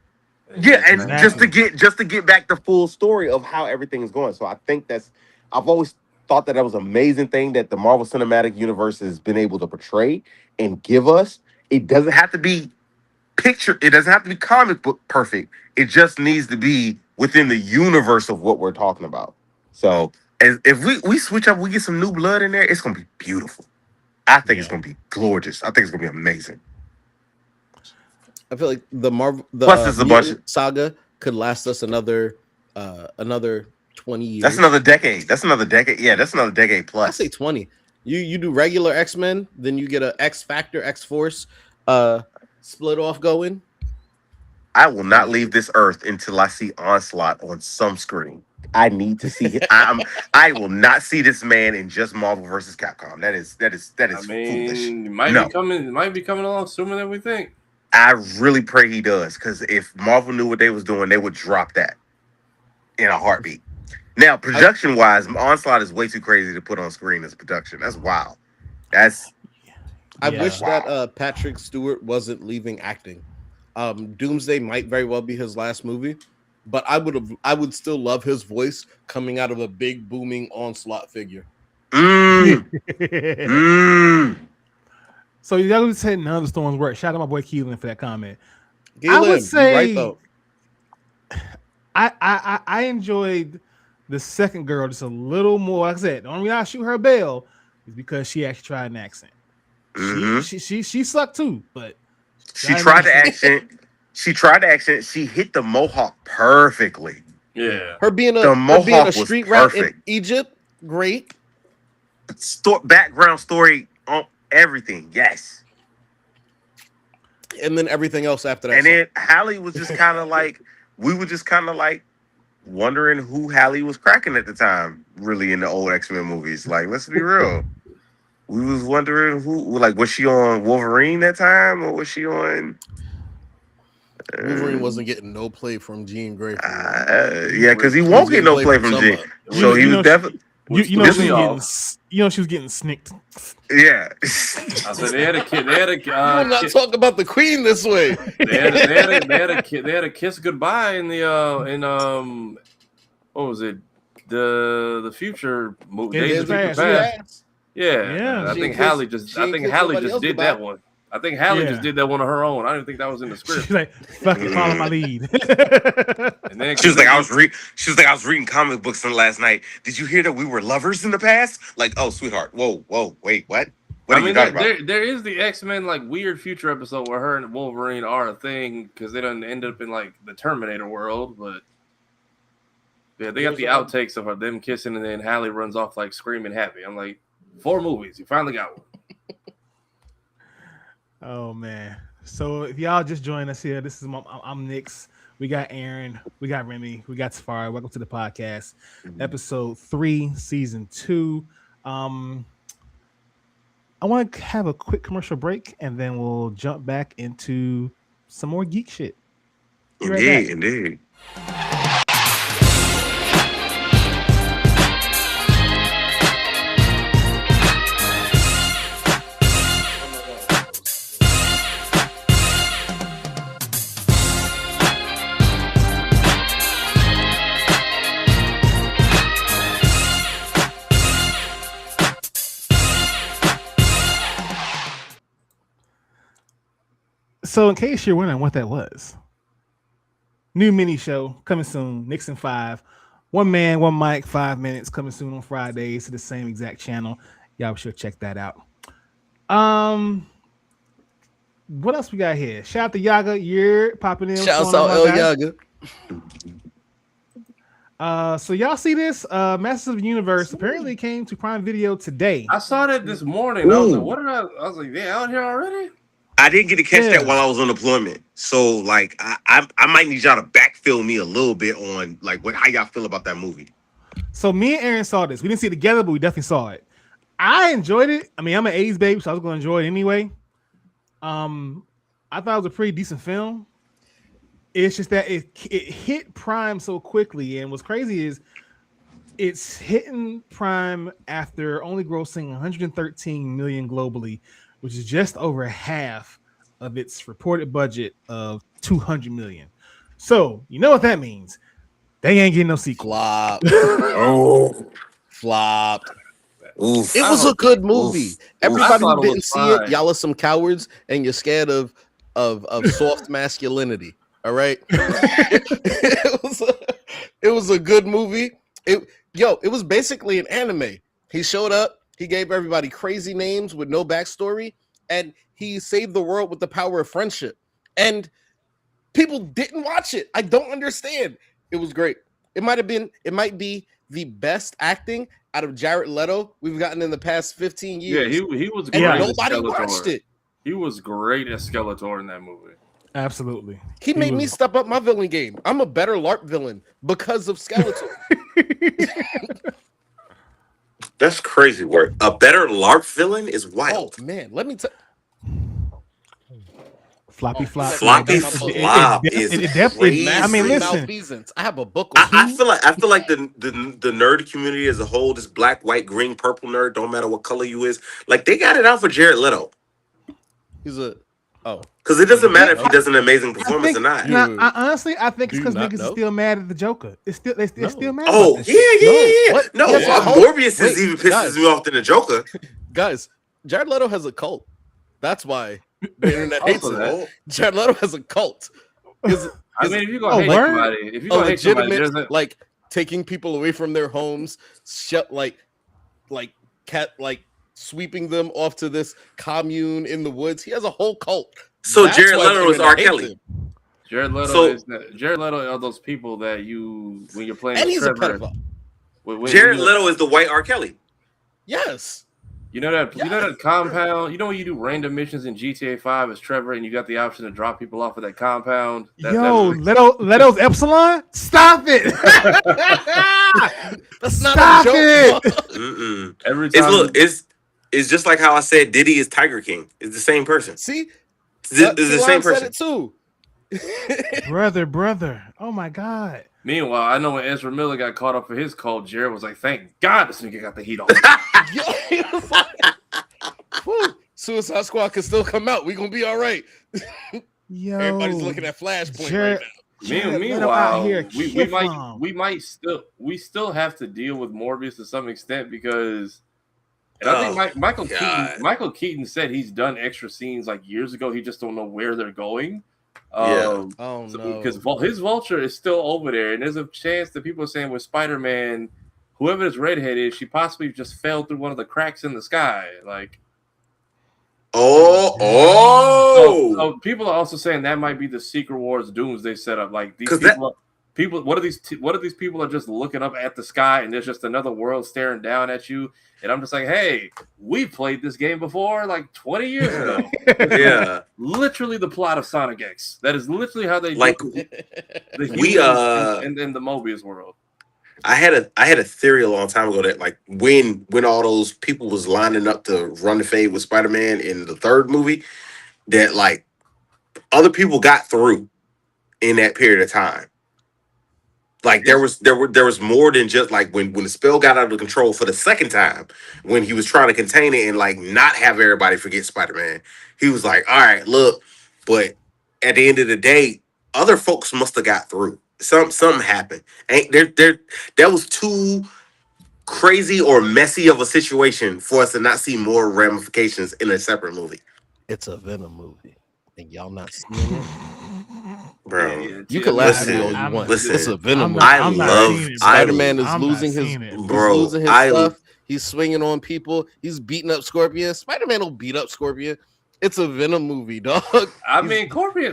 Yeah, and just to get back the full story of how everything is going. So I think I've always thought that was an amazing thing that the Marvel Cinematic Universe has been able to portray and give us. It doesn't have to be it doesn't have to be comic book perfect. It just needs to be within the universe of what we're talking about. So if we switch up, we get some new blood in there, it's gonna be beautiful. I think it's gonna be gorgeous. I think it's gonna be amazing. I feel like the saga could last us another 20 years. That's another decade. Yeah, that's another decade plus. I say 20. You do regular X-Men, then you get a X Factor, X Force split off going. I will not leave this earth until I see Onslaught on some screen. I need to see it. I will not see this man in just Marvel versus Capcom. That is foolish. It might be coming along sooner than we think. I really pray he does, because if Marvel knew what they was doing, they would drop that in a heartbeat. Now, production-wise, Onslaught is way too crazy to put on screen as a production. That's wild. I wish that Patrick Stewart wasn't leaving acting. Doomsday might very well be his last movie, but I would still love his voice coming out of a big booming Onslaught figure. So y'all would say none of the Storms work. Shout out my boy Keelan for that comment. I would say right, though. I enjoyed the second girl just a little more. Like I said, the only reason I shoot her bail is because she actually tried an accent. She sucked too, but she tried the accent. She tried the accent. She hit the mohawk perfectly. Yeah, her being a street rat in Egypt, great. Background story on everything, yes. And then everything else after that. And then Halle was just kind of like, we were just kind of like wondering who Halle was cracking at the time, really, in the old X-Men movies. Like, let's be real. We was wondering who, like, was she on Wolverine that time, or was she on... Wolverine wasn't getting no play from Jean Grey. Yeah, because he won't get no play from Jean. So he was definitely... she was getting snicked. Yeah. I said they had a kid. I'm not talking about the Queen this way. They had a kiss goodbye in the what was it? the future movie. Days Days of of Future Past, Past. Yeah. Yeah. I She think ain't kiss- Hallie just she ain't kiss nobody else did goodbye. that one. I think Hallie Yeah. just did that one on her own. I didn't think that was in the She's script. like, fuck it, follow my lead. And then She was like, I was reading comic books last night. Did you hear that we were lovers in the past? Like, oh, sweetheart. Whoa, wait, what? What are you talking about? There is the X-Men like weird future episode where her and Wolverine are a thing because they don't end up in like the Terminator world, but yeah, they got the outtakes of them kissing and then Hallie runs off like screaming happy. I'm like, 4 movies, you finally got one. Oh man! So if y'all just joined us here, this is I'm Nix. We got Aaron, we got Remy, we got Tafari. Welcome to the podcast, episode 3, season 2. I want to have a quick commercial break, and then we'll jump back into some more geek shit. Be right back. Indeed. So, in case you're wondering what that was, new mini show coming soon. Nixon 5, 1 man, 1 mic, 5 minutes coming soon on Fridays to the same exact channel. Y'all should check that out. What else we got here? Shout out to Yaga. You're popping in. Shouts out El Yaga. So y'all see this? Masters of the Universe apparently came to Prime Video today. I saw that this morning. I was like, what did I was like, they out here already? I didn't get to catch that while I was on deployment. So like I might need y'all to backfill me a little bit on like how y'all feel about that movie. So me and Aaron saw this. We didn't see it together, but we definitely saw it. I enjoyed it. I mean, I'm an 80s baby, so I was gonna enjoy it anyway. I thought it was a pretty decent film. It's just that it hit Prime so quickly, and what's crazy is it's hitting Prime after only grossing 113 million globally, which is just over half of its reported budget of 200 million. So you know what that means? They ain't getting no sequel. Flop. Oh, Flopped. oof. It was a good movie. Everybody thought who it didn't was see fine. it, y'all are some cowards, and you're scared of soft masculinity. All right. It was a good movie. It was basically an anime. He showed up, he gave everybody crazy names with no backstory, and he saved the world with the power of friendship. And people didn't watch it. I don't understand. It was great. It might be the best acting out of Jared Leto we've gotten in the past 15 years. Yeah, he was great. and as nobody Skeletor. watched it. He was great as Skeletor in that movie. Absolutely. He made me was- step up my villain game. I'm a better LARP villain because of Skeletor. That's crazy work. A better LARP villain is Oh wild. man, let me tell. Floppy flop. Floppy It- flop is definitely. I mean, crazy. listen. Malfeasance. I have a book. I feel like the nerd community as a whole, this black, white, green, purple nerd, don't matter what color you is, like they got it out for Jared Leto. He's a Because it doesn't matter if he does an amazing performance or not. Honestly, I think it's Do you because not niggas know? are still mad at the Joker. They're No. still mad. Oh, about that shit. yeah. What? No, Yes, Morbius wait, is even pisses guys. me off than the Joker. guys. Jared Leto has a cult. That's why the internet hates Also him. that. Jared Leto has a cult. His, I mean, if you're gonna hate word? somebody, if you're a gonna hate somebody, legitimate there's a- like taking people away from their homes, sweeping them off to this commune in the woods. He has a whole cult. So That's Jared why the Leto is internet R. hates Kelly. him. Jared Leto So- Jared Leto are those people that you when you're playing And with he's a Trevor. pedophile. when Jared you- Leto is the white R. Kelly. Yes. You know that compound. You know when you do random missions in GTA 5 as Trevor, and you got the option to drop people off at that compound. Leto's Epsilon. Stop it. That's not Stop a joke. it. Mm-mm. every time. It's just like how I said Diddy is Tiger King. It's the same person. See, It's the same person. said it too. brother. Oh my God. Meanwhile, I know when Ezra Miller got caught up for his cult, Jared was like, "Thank God this nigga got the heat on." Yeah, he was like, "Whew, Suicide Squad can still come out. We gonna be all right." Yo, Everybody's looking at Flashpoint Jared, right Jared Leto out Meanwhile, here killing. we still have to deal with Morbius to some extent because, and I think Oh, Michael Keaton said he's done extra scenes like years ago. He just don't know where they're going. Yeah. Oh no, Because his Vulture is still over there, and there's a chance that people are saying with Spider-Man, whoever this redhead is, she possibly just fell through one of the cracks in the sky. Like, so people are also saying that might be the Secret Wars Doomsday setup. Like these people, what are these people are just looking up at the sky, and there's just another world staring down at you. And I'm just like, hey, we played this game before, like 20 years ago. Yeah. Literally the plot of Sonic X. That is literally how they Like do the we and then the Mobius world. I had a theory a long time ago that like when all those people was lining up to run the fade with Spider-Man in the third movie, that like other people got through in that period of time. Like there was more than just like when the spell got out of control for the second time, when he was trying to contain it and like not have everybody forget Spider-Man. He was like, all right, look, but at the end of the day, other folks must have got through. Something happened. Ain't there that was too crazy or messy of a situation for us to not see more ramifications in a separate movie. it's a Venom movie, and y'all not seeing it. Bro. You can laugh at me Listen, all you want. listen, It's a Venom movie. I'm not love- seeing it, bro. Spider-Man is I'm not losing seeing it. he's Bro, losing his I- stuff. He's swinging on people. He's beating up Scorpion. Spider-Man will beat up Scorpion. It's a Venom movie, dog. I mean, Scorpion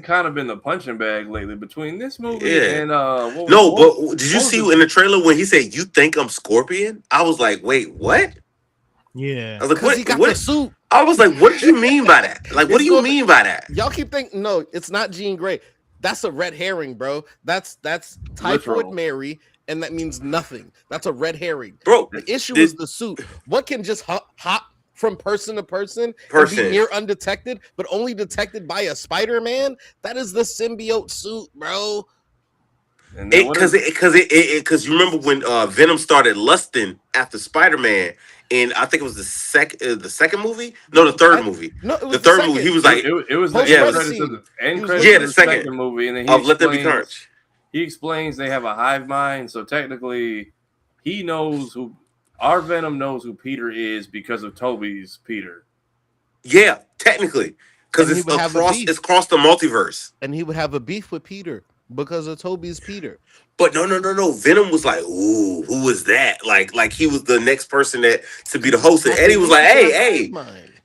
kind of been the punching bag lately between this movie and but did you see in the trailer when he said, "You think I'm Scorpion?" I was like, "Wait, what?" Yeah. I was like, Because he got the suit. I was like, "What did you mean by that? Like, what do you mean by that?" Y'all keep thinking, no, it's not Jean Grey. That's a red herring, bro. That's Typhoid Literal. Mary, and that means nothing. That's a red herring. Bro, The issue is the suit. What can just hop from person to person and be near undetected, but only detected by a Spider-Man? That is the symbiote suit, bro. Because you remember when Venom started lusting after Spider-Man, and I think it was the second movie. No, the third movie. No, it was the third movie. He was like, it was the end credits of the second movie, and then he Let There Be Carnage. He explains they have a hive mind, so technically, he knows who our Venom knows who Peter is because of Toby's Peter. Yeah, technically, because it's across the multiverse, and he would have a beef with Peter because of Toby's Peter. But no. Venom was like, "Ooh, who was that?" Like he was the next person that to be the host. And Eddie was like, "Hey."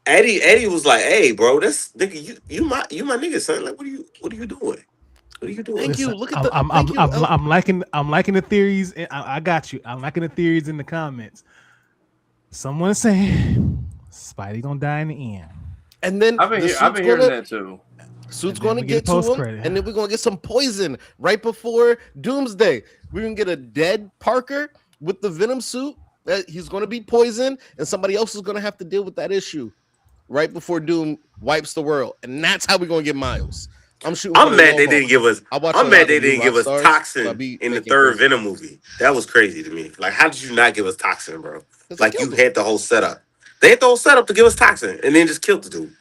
Eddie was like, "Hey, bro, that's nigga, you my nigga, son. Like, what are you doing? What are you doing?" Thank you. Look at I'm liking the theories. And I got you. I'm liking the theories in the comments. Someone's saying Spidey gonna die in the end. And then I've been hearing that too. Suit's going to get to him, and then we're going to get some poison right before Doomsday. We're going to get a dead Parker with the Venom suit. He's going to be poisoned, and somebody else is going to have to deal with that issue right before Doom wipes the world. And that's how we're going to get Miles. I'm mad they didn't give us. I'm mad they didn't give us Toxin in the third Venom movie. That was crazy to me. Like, how did you not give us Toxin, bro? Like, you had the whole setup. They had the whole setup to give us Toxin, and then just killed the dude.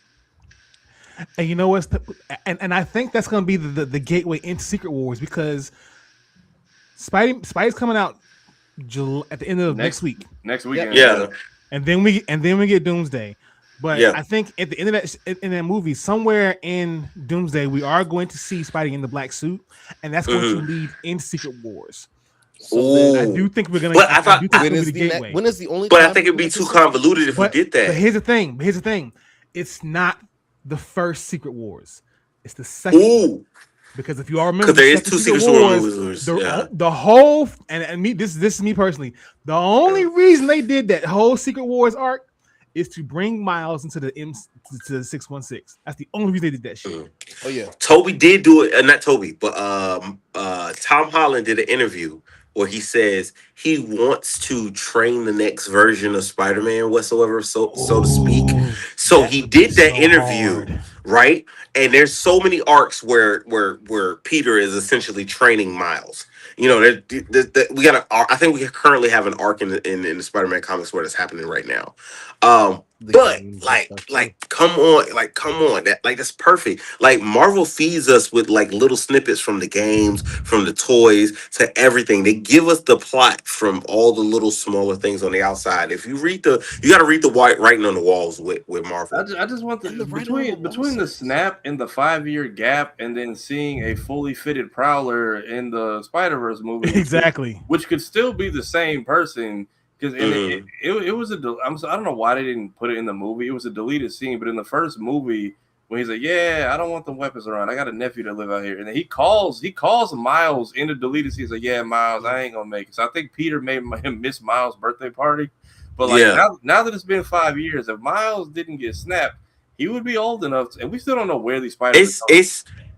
And you know what's and I think that's going to be the gateway into Secret Wars, because Spidey's coming out at the end of next week. Next weekend. Yeah. And then we get Doomsday. But I think at the end of that movie, somewhere in Doomsday, we are going to see Spidey in the black suit, and that's going to lead in Secret Wars. So I do think we're gonna. But I thought when is the only? But I think it'd be too convoluted if we did that. But here's the thing. It's not the first Secret Wars. It's the second. Ooh. Because if you all remember, there is two Secret Wars. The whole and me. This is me personally. The only reason they did that whole Secret Wars arc is to bring Miles into the 616. That's the only reason they did that shit. Oh yeah. Toby did do it. Not Toby, but Tom Holland did an interview where he says he wants to train the next version of Spider-Man whatsoever, so to speak. So he did that interview, right? and there's so many arcs where Peter is essentially training Miles. You know, we got a. I think we currently have an arc in the Spider-Man comics where that's happening right now. The But games and stuff, too. come on, that's perfect. Like Marvel feeds us with like little snippets from the games, from the toys to everything. They give us the plot from all the little smaller things on the outside. If you read you got to read the white writing on the walls with Marvel. I just want And the writing on the between the walls. snap and the 5-year gap, and then seeing a fully fitted Prowler in the Spider-Verse movie, Exactly. which could still be the same person. Because Mhm. it was I don't know why they didn't put it in the movie. It was a deleted scene, but in the first movie, when he's like, "Yeah, I don't want the weapons around. I got a nephew that live out here," and then he calls Miles in the deleted scene. He's like, "Yeah, Miles, I ain't gonna make it." So I think Peter made him miss Miles' birthday party. But like Yeah. now that it's been 5 years, if Miles didn't get snapped, he would be old enough, and we still don't know where these spiders are.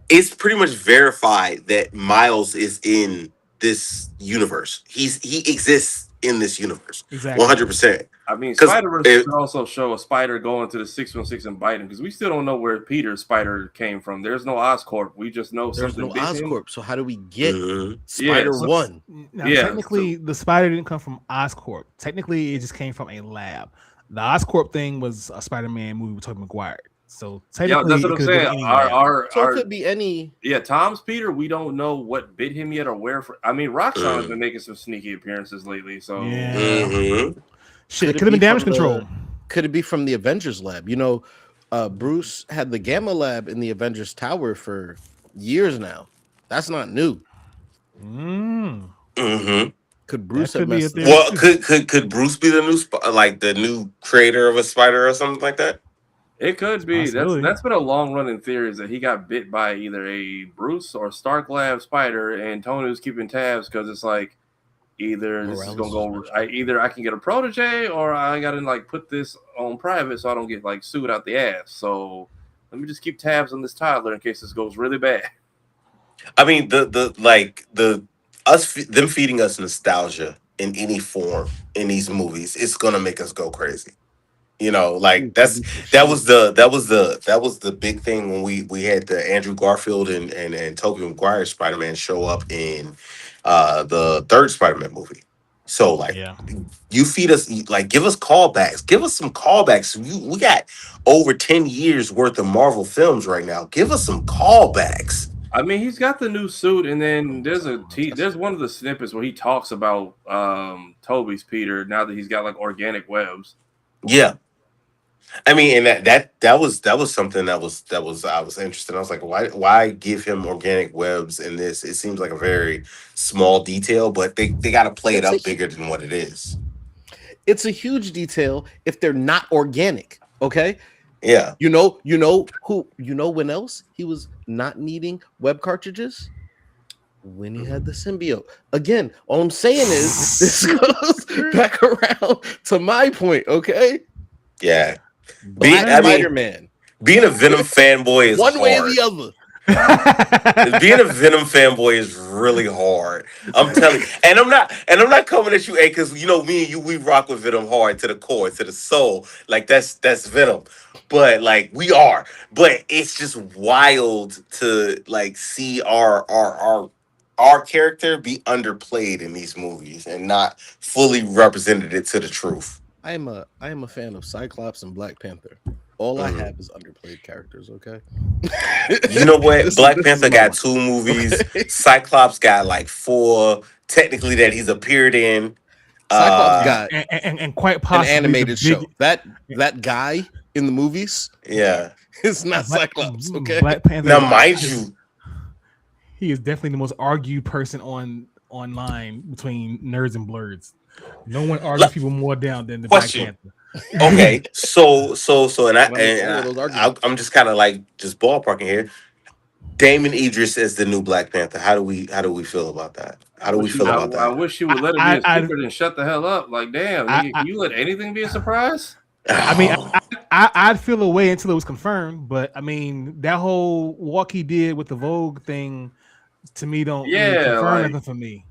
It's pretty much verified that Miles is in this universe. He exists in this universe. Exactly. 100%. I mean, 'Cause Spider-Verse it- could also show a spider going to the 616 and biting, because we still don't know where Peter's spider came from. There's no Oscorp. We just know There's something no bit him. Oscorp, so how do we get Mhm. Spider so- One? Now, Yeah, technically, the spider didn't come from Oscorp. Technically, it just came from a lab. The Oscorp thing was a Spider-Man movie with Tobey Maguire. So Yeah, technically, that's what it I'm could've been saying. any lab. So it could be any. Yeah, Tom's Peter, we don't know what bit him yet or where. I mean, Roxxon has Mm. been making some sneaky appearances lately. So Yeah. Mhm. Shit, Could it could have been be damage from the- control. Could it be from the Avengers lab? You know, Bruce had the Gamma lab in the Avengers Tower for years now. That's not new. Mm. Mhm. Could Bruce That have could be a messed theory. up? Well, could Bruce be the new the new creator of a spider or something like that? it could be. Possibility. That's been a long running theory, is that he got bit by either a Bruce or Stark Lab spider, and Tony was keeping tabs because it's like either this is Morales gonna go. Either I can get a protege, or I gotta like put this on private so I don't get like sued out the ass. So let me just keep tabs on this toddler in case this goes really bad. I mean, them feeding us nostalgia in any form in these movies, it's gonna make us go crazy. You know, like that was the big thing when we had the Andrew Garfield and Tobey Maguire Spider-Man show up in the third Spider-Man movie. So like, Yeah. you feed us, like, give us callbacks, give us some callbacks. We got over 10 years worth of Marvel films right now. Give us some callbacks. I mean, he's got the new suit, and then there's one of the snippets where he talks about Toby's Peter now that he's got like organic webs. Yeah. I mean, and that was something that was I was interested. I was like, why give him organic webs in this? It seems like a very small detail, but they got to play it up bigger than what it is. It's a huge detail if they're not organic. Okay. Yeah. You know when else he was not needing web cartridges? When he had the symbiote. Again, all I'm saying is this goes back around to my point, okay? Yeah. Black Spider-Man. Being a Venom fanboy is one hard. way or the other. Being a Venom fanboy is really hard. I'm telling you, and I'm not coming at you, because you know me and you, we rock with Venom hard to the core, to the soul. Like that's Venom, but like we are. But it's just wild to like see our character be underplayed in these movies and not fully represented it to the truth. I am a fan of Cyclops and Black Panther. All I have is underplayed characters, okay? You know what? Black Panther got mine. 2 movies. Okay. Cyclops got like 4, technically, that he's appeared in. Cyclops got and quite an possibly animated the big- show. That guy in the movies Yeah. is not Cyclops, okay? Black Panther. Now, mind you, he is definitely the most argued person online between nerds and blurs. No one argues people more down than the Question. Black Panther. okay, so, I'm just kind of like just ballparking here. Damon Idris as the new Black Panther. How do we feel about that? How do we feel about I that? wish you would let it be a secret and shut the hell up. Like, damn, nigga, you let anything be a surprise? I mean, I'd feel a way until it was confirmed, but I mean, that whole walk he did with the Vogue thing to me don't really confirm nothing for me.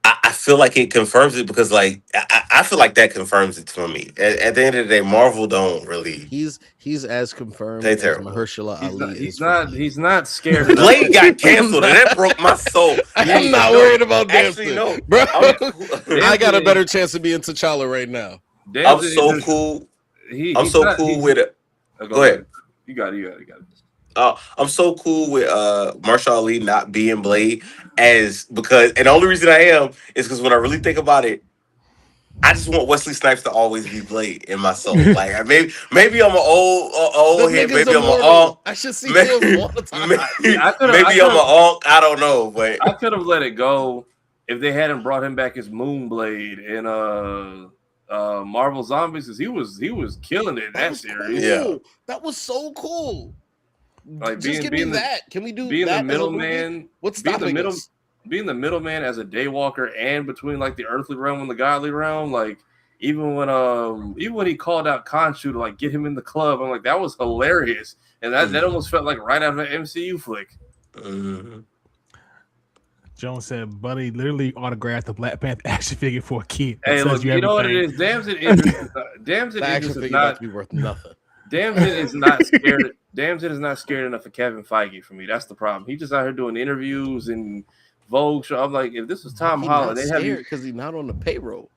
I feel like it confirms it because like I feel like that confirms it for me. At the end of the day, Marvel don't really. He's as confirmed They as terrible. Mahershala He's not. Ali He's is for not. me. He's not scared enough. Blade got I'm canceled, and that broke my soul. I'm not No, worried about actually, Damson, no, bro. I'm cool. I got a better chance of being T'Challa right now. I'm Damson, so cool. I'm he's so not. cool He's. with it. Oh, Go ahead. You got it. You got it. You got it. I'm so cool with Marshall Ali not being Blade as because and the only reason I am is because when I really think about it, I just want Wesley Snipes to always be Blade in my soul. Like maybe I'm an old The head, nigga's maybe I'm an immortal. onk. I should see Maybe, him all the time. maybe I could've- I'm an onk. I don't know, but I could have let it go if they hadn't brought him back as Moonblade in Marvel Zombies because he was killing it in that series. Yeah. That was so cool. Like Just give me that. Can we do being that the as a movie? middleman? What's being stopping the middle? us? Being the middleman as a daywalker and between like the earthly realm and the godly realm, like even when he called out Khonshu to like get him in the club, I'm like that was hilarious, and that almost felt like right out of an MCU flick. Mhm. Jones said, "Buddy literally autographed the Black Panther action figure for a kid." Hey, look, you know what it is? Damson Idris The action is figure about not to be worth nothing. Damson is not scared. Damson is not scared enough of Kevin Feige for me. That's the problem. He just out here doing interviews and Vogue show. I'm like, if this was Tom He's Holland, not they have you. scared because he's not on the payroll.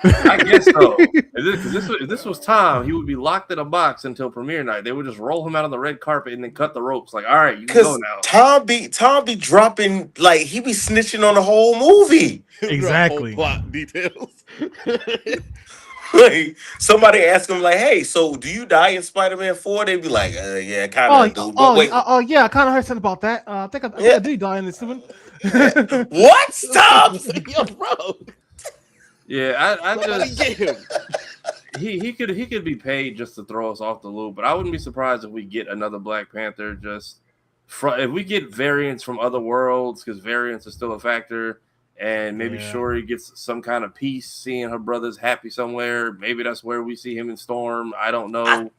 I guess so. If this was Tom, he would be locked in a box until premiere night. They would just roll him out on the red carpet and then cut the ropes. Like, all right, you can go Because now. Tom be dropping like he be snitching on the whole movie. Exactly. Whole plot details. Like somebody ask him like, "Hey, so do you die in Spider-Man 4?" They be like, "Yeah, kind of, dude." But wait, yeah, I kind of heard something about that. I think Yeah. I did die in this one. what? Stop! Yo, bro. Yeah, I Somebody just get him. he could be paid just to throw us off the loop, but I wouldn't be surprised if we get another Black Panther. If we get variants from other worlds, because variants are still a factor, and maybe Shuri gets some kind of peace, seeing her brothers happy somewhere. Maybe that's where we see him in Storm. I don't know.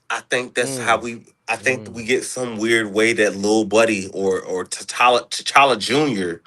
I think that's how we. I think we get some weird way that Lil Buddy or T'Challa Jr.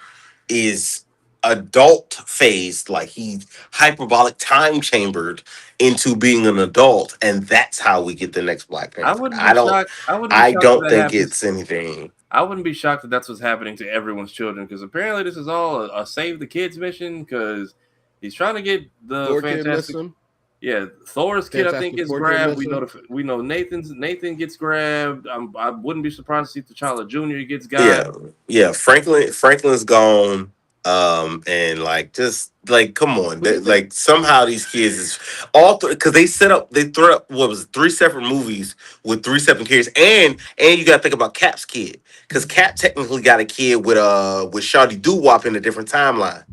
is adult phased, like he's hyperbolic time chambered into being an adult, and that's how we get the next Black Panther. I wouldn't be shocked. I don't if that think happens. it's anything. I wouldn't be shocked that that's what's happening to everyone's children because apparently this is all a save the kids mission because he's trying to get the Thor kid fantastic. missing. Yeah, Thor's kid I think Fantastic is Four kid grabbed. missing. We know Nathan gets grabbed. I wouldn't be surprised to see T'Challa Jr. gets got. Yeah. Franklin's gone. And like just like come on, like somehow these kids is all because they threw up what was it, 3 separate movies with 3 separate kids, and you got to think about Cap's kid because Cap technically got a kid with Shawty Doo-Wop in a different timeline.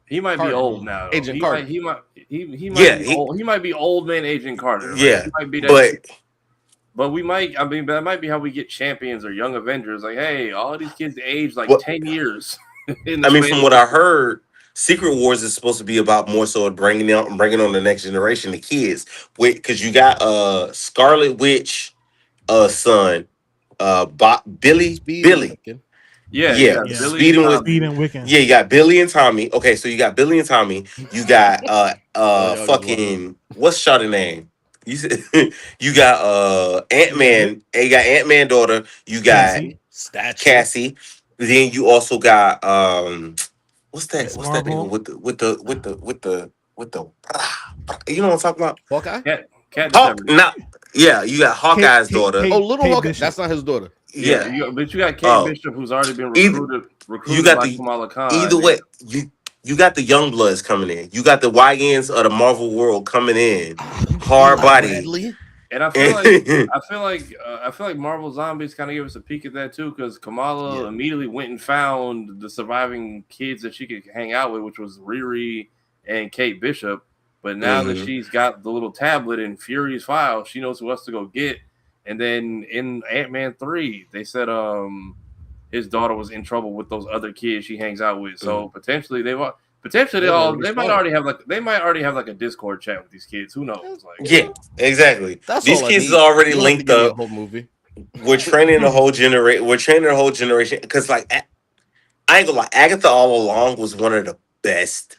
He might be old now. Agent Carter. He might be old man Agent Carter. Yeah, he might be that. But we might. I mean, that might be how we get Champions or Young Avengers. Like, hey, all these kids age like 10 years. I mean, from what I heard, Secret Wars is supposed to be about more so bringing on the next generation, the kids. Because you got Scarlet Witch, son, Billy. Yeah. Speed and Wiccan. Yeah, you got Billy and Tommy. Okay, so you got Billy and Tommy. You got fucking what's Shawty's name? You said you got Ant-Man. You got Ant-Man daughter. You got Cassie. Then you also got what's that nigga with the you know what I'm talking about? Hawkeye? You got Hawkeye's daughter. Little Hawkeye. That's not his daughter. Yeah. But you got Kate Bishop who's already been recruited you got by Kamala Khan. Either way, you got the young bloods coming in. You got the YNs of the Marvel world coming in. Hard body. And I feel like Marvel Zombies kind of gave us a peek at that too, because Kamala immediately went and found the surviving kids that she could hang out with, which was Riri and Kate Bishop. But now that she's got the little tablet in Fury's file, she knows who else to go get. And then in Ant-Man 3, they said his daughter was in trouble with those other kids she hangs out with. So potentially they might already have like a Discord chat with these kids. Who knows? Like, yeah, exactly. These kids is already linked up. Whole movie. We're training the whole generation. We're training the whole generation because like I ain't gonna lie, Agatha all along was one of the best.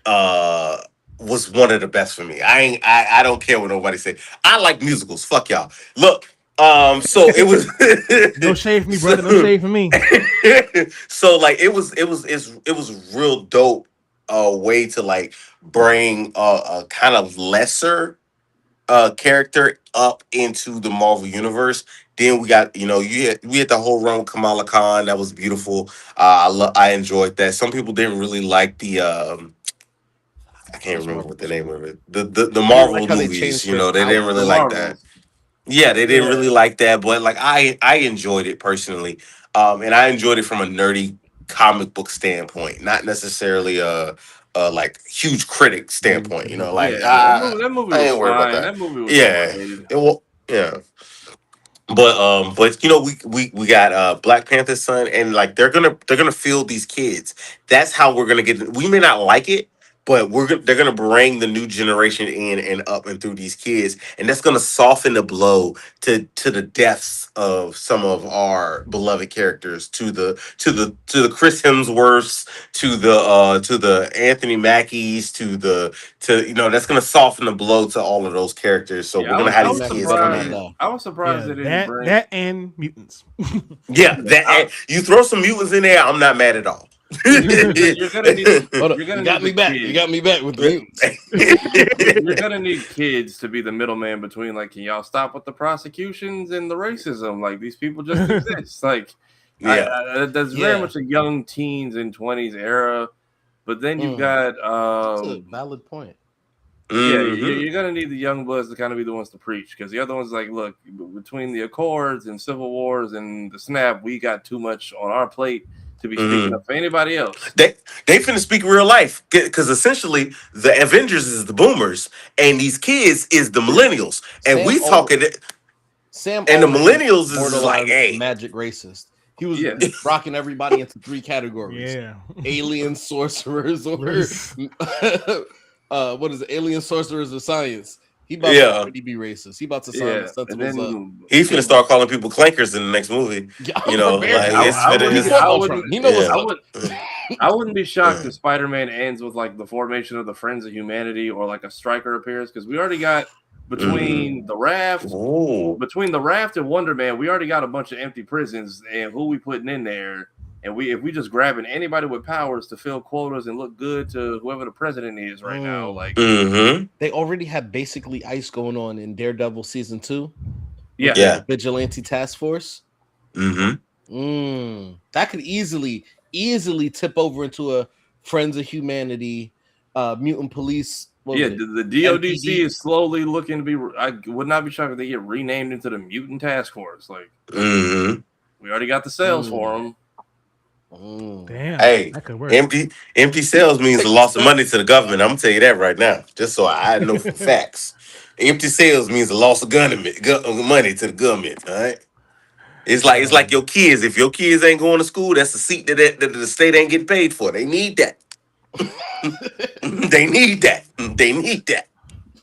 Uh, was one of the best for me. I don't care what nobody say. I like musicals. Fuck y'all. Look, so it was No shade for me, brother. No so, shade for me. so like it was real dope. Way to like bring a kind of lesser character up into the Marvel universe. Then we got, we had the whole run with Kamala Khan. That was beautiful. I enjoyed that. Some people didn't really like the I can't Which remember one? what the name of it. The I didn't like Marvel how they movies. changed her They didn't The really outfit. like that. Marvels. Yeah, they didn't Yeah. really like that, but like I enjoyed it personally, and I enjoyed it from a nerdy comic book standpoint, not necessarily a like huge critic standpoint. Yeah. Like That movie I was ain't worried about fine. that. That movie was somewhat Yeah, dated. it will. Yeah, but we got Black Panther's son, and like they're gonna field these kids. That's how we're gonna get. We may not like it, but they're gonna bring the new generation in and up and through these kids, and that's gonna soften the blow to the deaths of some of our beloved characters, to the Chris Hemsworths, to the Anthony Mackies, that's gonna soften the blow to all of those characters. So Yeah, we're I gonna was have I these was Mackey's kids better come not surprised. in. die. I was surprised Yeah, they didn't that bring. that and mutants. Yeah, Yeah, you throw some mutants in there, I'm not mad at all. you're gonna need Hold up. you're gonna You got need me the back. You got kids. me back with the mutants. You're gonna need kids to be the middleman between, like, can y'all stop with the prosecutions and the racism? Like, these people just exist. Like, Yeah. that's very Yeah. much a young teens and 20s era. But then you've Mm. got That's a valid point. yeah, Mhm. you're gonna need the young bloods to kind of be the ones to preach, because the other ones, like, look, between the Accords and Civil Wars and the Snap, we got too much on our plate to be speaking up for anybody else. They finna speak real life because essentially the Avengers is the boomers and these kids is the millennials, and Sam we al- talking Sam and the already millennials is just like, borderline hey, magic racist. He was Yeah. rocking everybody into 3 categories: Yeah. alien sorcerers, or Race. what is it? Alien sorcerers of science. He about to yeah, already be racist. He about to sign the Yeah, and Sentinels up. then he finna start calling people clankers in the next movie. Yeah, Like prepared. it's I finna. He wouldn't fought I Ultron. wouldn't He know what's Yeah. I up. would I wouldn't be shocked if Spider-Man ends with, like, the formation of the Friends of Humanity, or like a Striker appears, because we already got between the Raft Ooh. and Wonder Man, we already got a bunch of empty prisons, and who we putting in there? And if we just grabbing anybody with powers to fill quotas and look good to whoever the president is right now, like, Mm-hmm. They already have basically ice going on in Daredevil season 2. yeah, Yeah. Vigilante Task Force. Mm-hmm. That could easily tip over into a Friends of Humanity, Mutant Police. What was it? the DODC MPD? is slowly looking to be. I would not be shocked if they get renamed into the Mutant Task Force. Like, Mm-hmm. we already got the sales for them. Damn. Hey, That could work. empty sales means the loss of money to the government. I'm gonna tell you that right now, just so I know for facts. Empty sales means the loss of money to the government. All right. It's like your kids. If your kids ain't going to school, that's the seat that the state ain't getting paid for. They need that. They need that. They need that.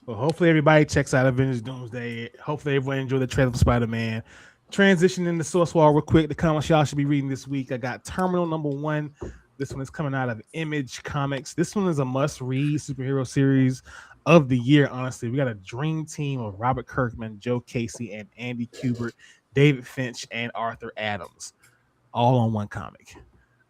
Well, hopefully everybody checks out Avengers Doomsday. Hopefully everyone enjoyed the trailer for Spider-Man. Transitioning to Source Wall real quick. The comics y'all should be reading this week. I got Terminal #1. This one is coming out of Image Comics. This one is a must-read superhero series of the year, honestly. We got a dream team of Robert Kirkman, Joe Casey, and Andy Kubert, David Finch, and Arthur Adams, all on one comic.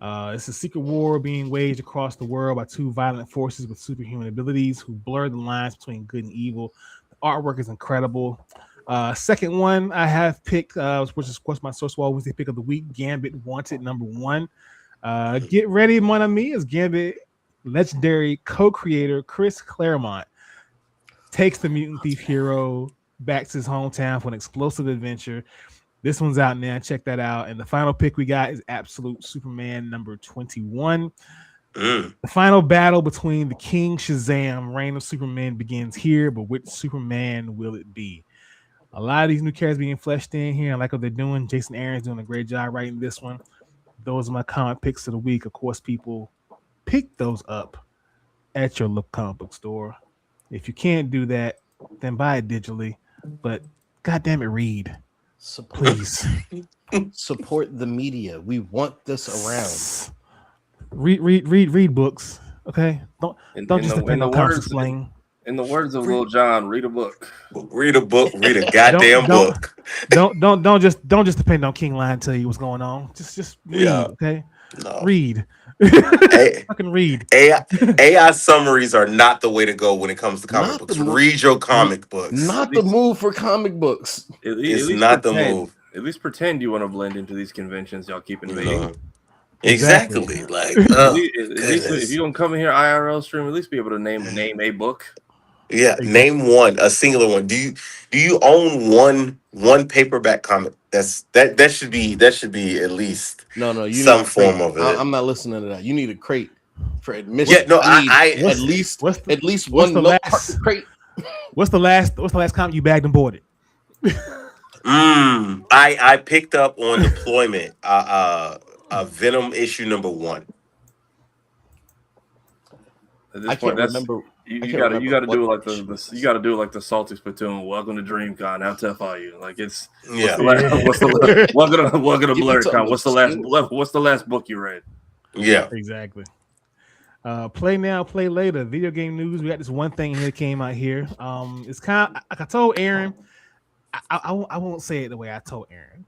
It's a secret war being waged across the world by 2 violent forces with superhuman abilities who blur the lines between good and evil. The artwork is incredible. Second one I have picked, which is of course my Source Wall Wednesday pick of the week, Gambit Wanted #1. Get ready, mon ami, as Gambit legendary co-creator Chris Claremont takes the mutant thief hero back to his hometown for an explosive adventure. This one's out now. Check that out. And the final pick we got is Absolute Superman #21. The final battle between the King Shazam, Reign of Superman begins here, but which Superman will it be? A lot of these new characters being fleshed in here. I like what they're doing. Jason Aaron's doing a great job writing this one. Those are my comic picks of the week. Of course, people pick those up at your local comic book store. If you can't do that, then buy it digitally. But goddamn it, read. Please Support the media. We want this around. read books. Okay, don't just depend on comics explain. In the words of Lil Jon, read a book. Read a book. Read a Don't goddamn don't book. don't just depend on King Lion tell you what's going on. Just read. Yeah. Okay, No. read. A- Fucking read. AI summaries are not the way to go when it comes to comic Not books. the move. Read your comic books. Not the move for comic books. It's not the move. At least pretend you want to blend into these conventions y'all keep invading. No. Exactly. Like, at least if you're gonna come in here IRL stream, at least be able to name a book. Yeah, name one, a singular one. Do you own one paperback comic? That should be at least No. You some need form of it. I'm not listening to that. You need a crate for admission. Yeah, no, I need I at least what's one the milk last- crate. What's the last comic you bagged and bought it? I picked up on deployment Venom issue number 1. At this I point, can't remember. You got to do like the salty spittoon. Welcome to DreamCon. How tough are you? Like it's welcome to BlerdCon. What's the last book you read? Yeah, exactly. Play now, play later. Video game news. We got this one thing here came out here. It's kind of like I told Aaron. I won't say it the way I told Aaron.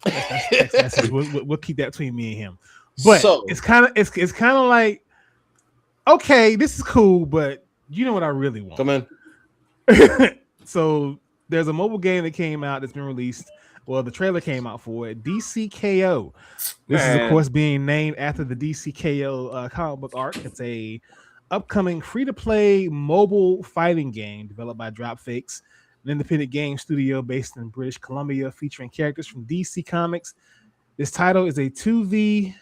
We'll keep that between me and him. But it's kind of like, okay, this is cool, but you know what I really want. Come in. So there's a mobile game that came out that's been released. Well, the trailer came out for it. DCKO. This is, of course, being named after the DCKO comic book arc. It's a upcoming free-to-play mobile fighting game developed by Dropfakes, an independent game studio based in British Columbia, featuring characters from DC Comics. This title is a 2v2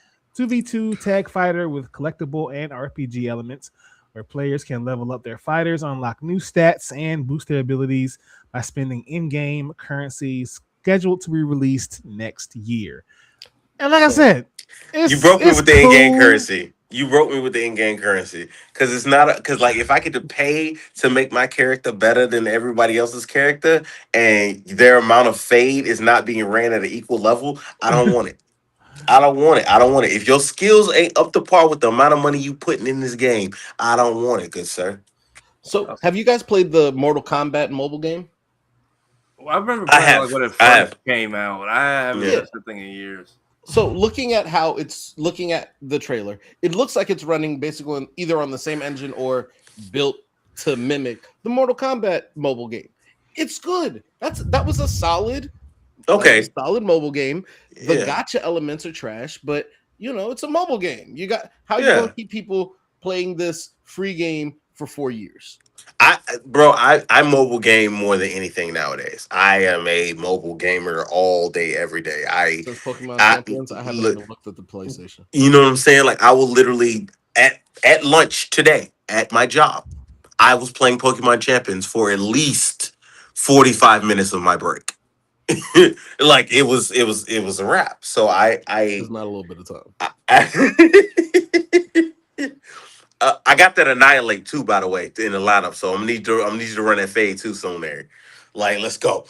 tag fighter with collectible and RPG elements, where players can level up their fighters, unlock new stats, and boost their abilities by spending in-game currencies, scheduled to be released next year. And like I said, you broke me with the in-game currency. You broke me with the in-game currency because it's not because like if I get to pay to make my character better than everybody else's character, and their amount of fade is not being ran at an equal level, I don't want it. I don't want it. If your skills ain't up to par with the amount of money you putting in this game, I don't want it, good sir. So, have you guys played the Mortal Kombat mobile game? Well, I remember playing when it first came out. I haven't touched the thing in years. So, looking at the trailer, it looks like it's running basically either on the same engine or built to mimic the Mortal Kombat mobile game. It's good. That was a solid. Solid mobile game. The gotcha elements are trash, but it's a mobile game. You gonna keep people playing this free game for 4 years? I mobile game more than anything nowadays. I am a mobile gamer all day, every day. Since Pokemon Champions, I haven't even looked at the PlayStation. You know what I'm saying? Like I will literally at lunch today at my job, I was playing Pokemon Champions for at least 45 minutes of my break. Like it was a wrap. So it's not a little bit of time. I got that Annihilate too, by the way, in the lineup. So I'm need you to run that fade too soon there. Like, let's go.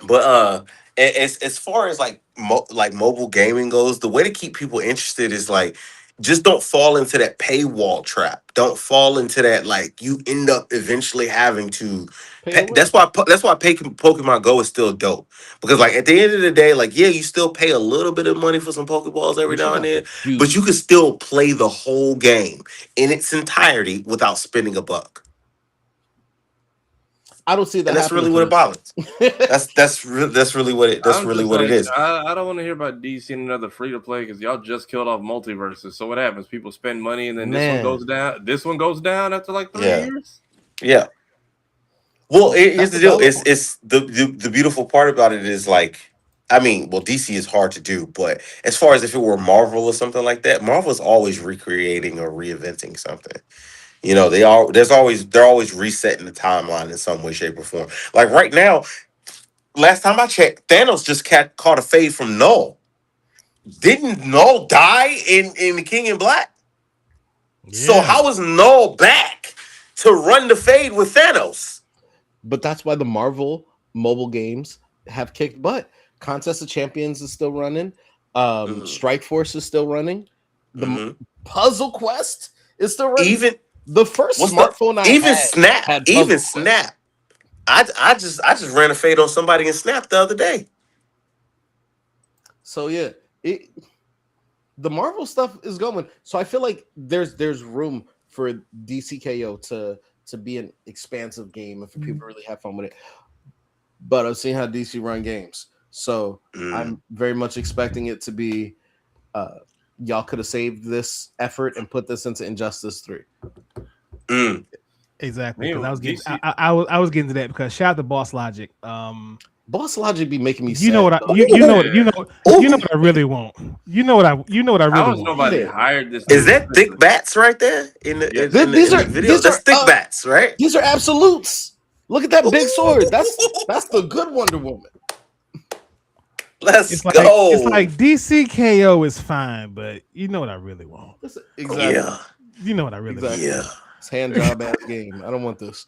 But as far as like mobile gaming goes, the way to keep people interested is like just don't fall into that paywall trap. Don't fall into that like you end up eventually having to. That's why Pokemon Go is still dope, because like at the end of the day, like you still pay a little bit of money for some Pokeballs every now and then, but you can still play the whole game in its entirety without spending a buck. I don't see that. And that's really what it bothers. That's really what it is. I don't want to hear about DC and another free to play because y'all just killed off multiverses. So what happens? People spend money and then this one goes down. This one goes down after like 3 years. Yeah. Well, here's the deal. It's the beautiful part about it is like, I mean, well, DC is hard to do, but as far as if it were Marvel or something like that, Marvel is always recreating or reinventing something. They're always resetting the timeline in some way, shape, or form. Like right now, last time I checked, Thanos just caught a fade from Null. Didn't Null die in the King in Black? Yeah. So how is Null back to run the fade with Thanos? But that's why the Marvel mobile games have kicked butt. Contest of Champions is still running. Strike Force is still running. The Puzzle Quest is still running. Even the first smartphone I even had Snap, had even Puzzle Quest. Snap. I just ran a fade on somebody in Snap the other day. So yeah, the Marvel stuff is going. So I feel like there's room for DCKO to be an expansive game and for people to really have fun with it. But I've seen how DC run games, so I'm very much expecting it to be. Y'all could have saved this effort and put this into Injustice 3. Exactly. Because I was getting to that because shout out to Boss Logic. Boss Logic be making me. You know what I really want. You know what I really want. Nobody hired this. Is that thick bats right there in the, in the video? That's thick bats, right? These are absolutes. Look at that big sword. That's the good Wonder Woman. Let's go. It's like DCKO is fine, but you know what I really want. Exactly. Yeah. You know what I really want. Yeah. It's hand job ass game. I don't want this.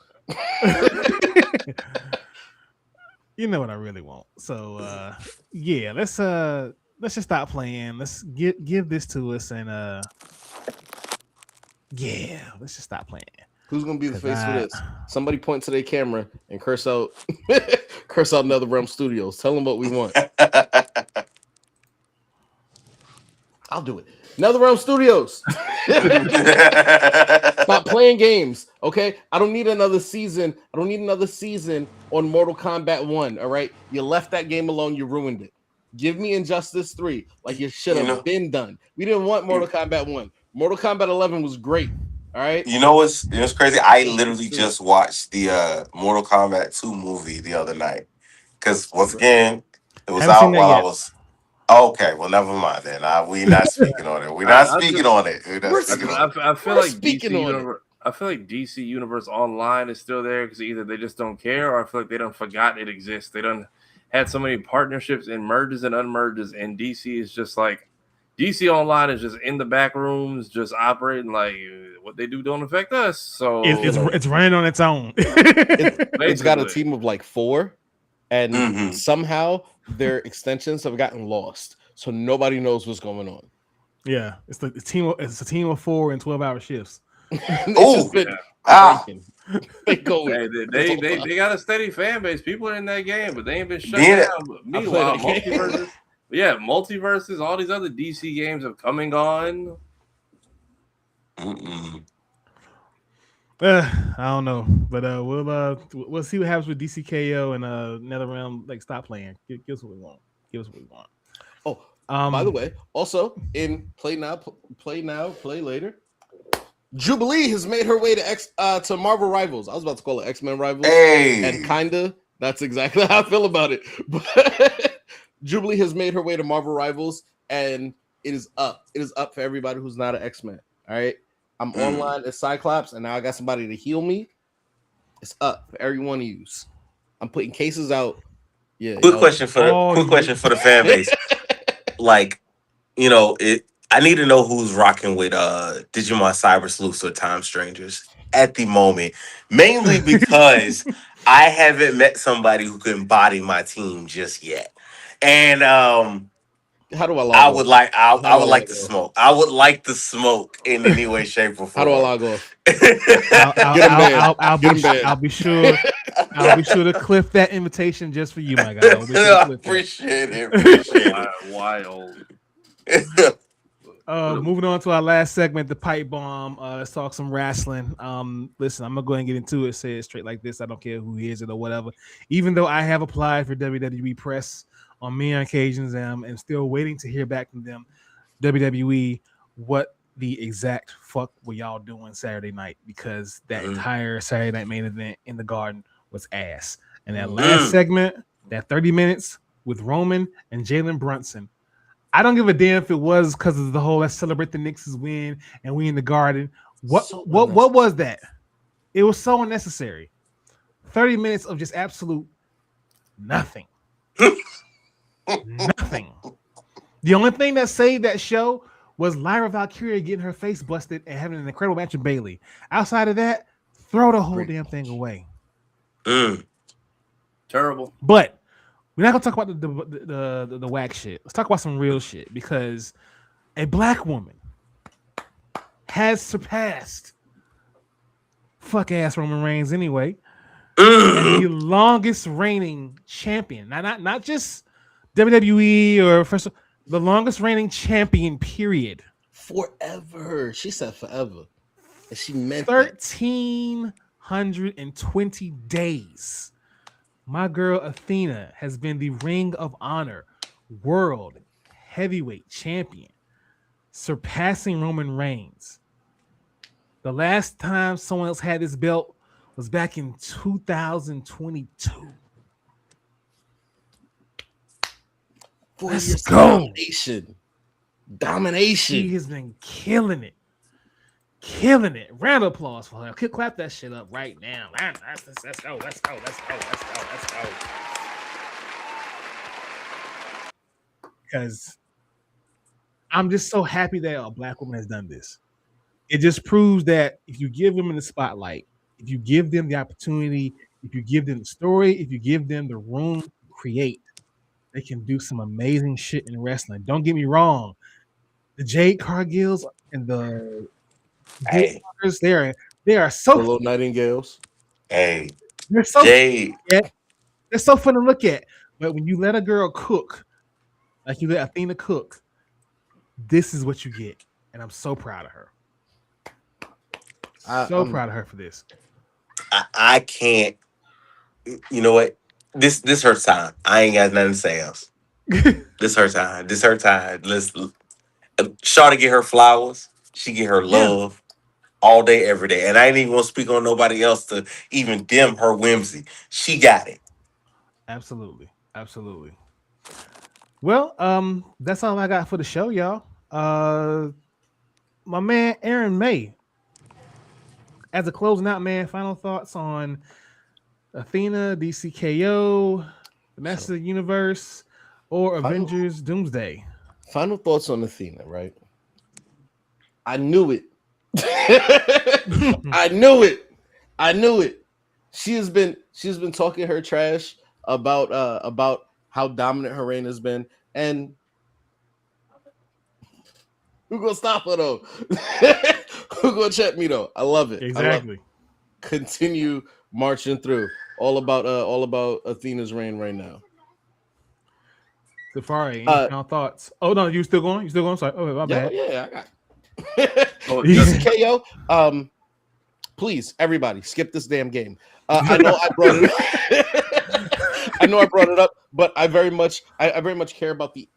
You know what I really want. So yeah, let's just stop playing. Let's give this to us and yeah, let's just stop playing. Who's gonna be the face for this? Somebody point to their camera and curse out NetherRealm Studios. Tell them what we want. I'll do it. NetherRealm Studios. Stop playing games. Okay. I don't need another season. I don't need another season on Mortal Kombat 1. All right. You left that game alone, you ruined it. Give me Injustice 3 like you should have been done. We didn't want Mortal Kombat 1. Mortal Kombat 11 was great. All right. You know what's crazy? I literally just watched the Mortal Kombat 2 movie the other night. Because once again, it was out while I was. Okay, well, never mind then. We're not speaking on it. We're not speaking on it. I feel like DC Universe Online is still there because either they just don't care or I feel like they don't forgot it exists. They done had so many partnerships and merges and unmerges, and DC is just like DC Online is just in the back rooms, just operating like what they do don't affect us. So it's running on its own. It's got a team of like 4, and somehow their extensions have gotten lost, so nobody knows what's going on. Yeah, it's a team of 4 and 12-hour shifts. They got a steady fan base. People are in that game, but they ain't been shut down. Meanwhile, multiverses, all these other DC games have come and gone. I don't know, but we'll see what happens with DCKO and NetherRealm. Like, stop playing. Give us what we want. Oh, by the way, also in Play Now, Play Later, Jubilee has made her way to Marvel Rivals. I was about to call it X-Men Rivals, and kinda that's exactly how I feel about it. But Jubilee has made her way to Marvel Rivals, and it is up. It is up for everybody who's not an X-Men. All right. I'm online as Cyclops, and now I got somebody to heal me. It's up for every one of you. I'm putting cases out. Yeah. Quick question for the fan base. Like, I need to know who's rocking with Digimon Cyber Sleuths or Time Strangers at the moment. Mainly because I haven't met somebody who can embody my team just yet. And how do I log I would like I would like to smoke. I would like to smoke in any way, shape, or form. How do I log off? I'll be sure to clip that invitation just for you, my guy. Appreciate it. Wild. Moving on to our last segment, the pipe bomb. Let's talk some wrestling. Listen, I'm gonna go ahead and get into it. Say it straight like this. I don't care who hears it or whatever. Even though I have applied for WWE press on many occasions and still waiting to hear back from them, WWE, what the exact fuck were y'all doing Saturday night? Because that entire Saturday night main event in the Garden was ass. And that last segment, that 30 minutes with Roman and Jalen Brunson, I don't give a damn if it was because of the whole let's celebrate the Knicks' win and we in the Garden. What was that? It was so unnecessary. 30 minutes of just absolute nothing. Nothing. The only thing that saved that show was Lyra Valkyria getting her face busted and having an incredible match with Bayley. Outside of that, throw the whole damn thing away. Terrible. But We're not gonna talk about the whack shit. Let's talk about some real shit because a black woman has surpassed fuck ass Roman Reigns anyway as the longest reigning champion. Not just WWE or first, the longest reigning champion. Period. Forever. She said forever, and she meant 1,320 days. My girl Athena has been the Ring of Honor World Heavyweight Champion, surpassing Roman Reigns. The last time someone else had this belt was back in 2022. 4 Let's years go. Domination. She has been killing it. Killing it. Round of applause for her. Clap that shit up right now. Let's go. Because I'm just so happy that a black woman has done this. It just proves that if you give women the spotlight, if you give them the opportunity, if you give them the story, if you give them the room to create, they can do some amazing shit in wrestling. Don't get me wrong. The Jade Cargills and the Hey, they are so Little Nightingales. hey, they're so Jay. they're so fun to look at. But when you let a girl cook, like you let Athena cook, this is what you get. And I'm so proud of her. I'm proud of her for this. I can't. You know what? This her time. I ain't got nothing to say else. This her time. This her time. Let's Shawty get her flowers. She get her love all day, every day. And I ain't even gonna speak on nobody else to even dim her whimsy. She got it. Absolutely. Well, that's all I got for the show, y'all. My man Aaron May. As a closing out, man, final thoughts on Athena, DCKO, the Master of the Universe, or Avengers Doomsday. Final thoughts on Athena, right? I knew it. I knew it. She has been talking her trash about how dominant her reign has been, and who gonna stop her though? Who gonna check me though? I love it. Exactly. Continue marching through. All about Athena's reign right now. Safari, any final thoughts? Oh no, you still going? Sorry. Oh, my bad. Yeah, I got. DCKO. Please, everybody, skip this damn game. I know I brought it up. But I very much care about the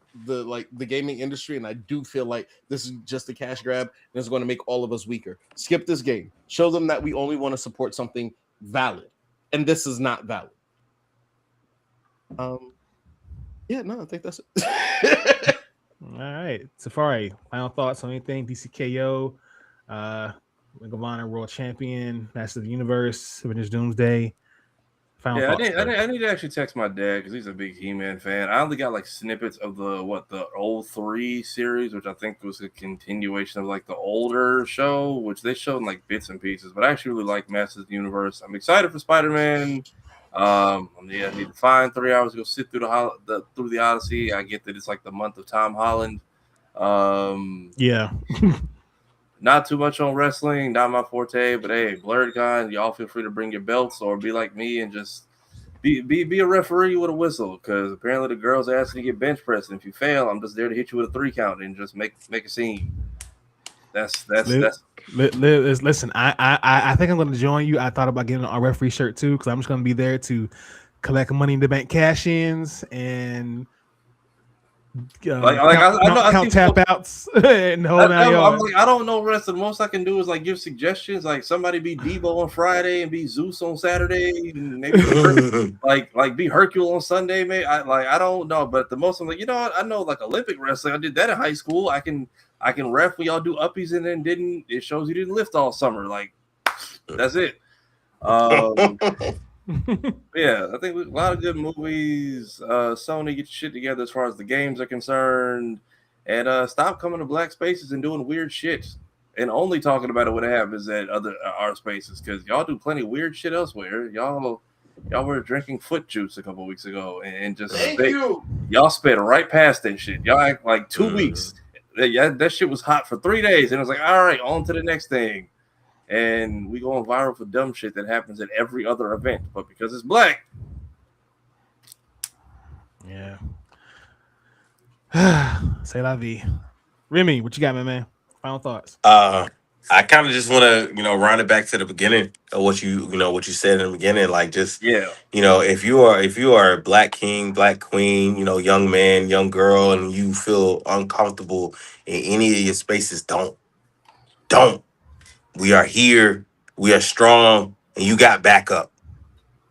gaming industry, and I do feel like this is just a cash grab and it's going to make all of us weaker. Skip this game. Show them that we only want to support something valid, and this is not valid. I think that's it. All right, Safari, final thoughts on anything? DCKO, Ring of Honor World Champion, Master of the Universe, Avengers Doomsday. Final thoughts. I need to actually text my dad because he's a big He-Man fan. I only got like snippets of the 03 series, which I think was a continuation of like the older show, which they showed in like bits and pieces. But I actually really like Masters of the Universe. I'm excited for Spider-Man. I need to find 3 hours to go sit through the Odyssey. I get that it's like the month of Tom Holland. Not too much on wrestling, not my forte, but hey, BlerdCon, y'all feel free to bring your belts or be like me and just be a referee with a whistle, because apparently the girls are asking to get bench pressed, and if you fail, I'm just there to hit you with a 3 count and just make a scene. Listen, I think I'm going to join you. I thought about getting a referee shirt too, because I'm just going to be there to collect Money in the Bank cash-ins and count tap outs and the whole nine yards. I don't know wrestling. The most I can do is like give suggestions. Like somebody be Debo on Friday and be Zeus on Saturday, and maybe like be Hercule on Sunday. Maybe I don't know, but the most I'm like, you know what? I know like Olympic wrestling. I did that in high school. I can ref when y'all do uppies and then it shows you didn't lift all summer. Like that's it. Yeah, I think a lot of good movies. Sony, get your shit together as far as the games are concerned, and stop coming to black spaces and doing weird shit, and only talking about it when it happens at other art spaces, because y'all do plenty of weird shit elsewhere. Y'all Y'all were drinking foot juice a couple weeks ago, and just you. y'all sped right past that shit. Y'all act like 2 weeks. That shit was hot for 3 days, and it was like, all right, on to the next thing. And we going viral for dumb shit that happens at every other event, but because it's black. Yeah. Say la vie. Remy, what you got, man? Final thoughts. I kind of just want to, round it back to the beginning of what you said in the beginning. Like, just, if you are a black king, black queen, young man, young girl, and you feel uncomfortable in any of your spaces, don't. We are here. We are strong, and you got backup.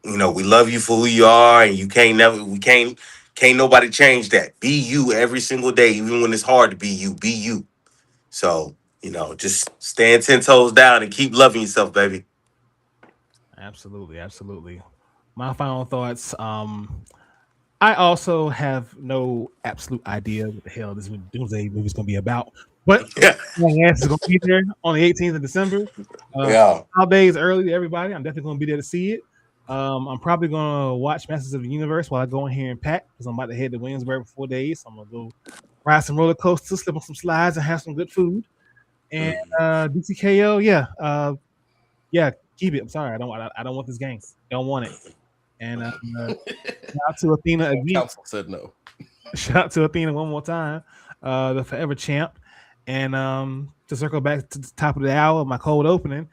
We love you for who you are, and can't nobody change that. Be you every single day, even when it's hard to be you. Be you. So, just stand 10 toes down and keep loving yourself, baby. Absolutely. My final thoughts. I also have no absolute idea what the hell this Doomsday movie is going to be about, but my ass is going to be there on the 18th of December. 5 days early to everybody. I'm definitely going to be there to see it. I'm probably going to watch Masters of the Universe while I go in here and pack because I'm about to head to Williamsburg for 4 days. So I'm going to go ride some roller coasters, slip on some slides, and have some good food. And DTKO, yeah, keep it. I'm sorry, I don't want this game. I don't want it. And shout out to Athena again. Council said no. Shout out to Athena one more time, the forever champ. And to circle back to the top of the hour, my cold opening.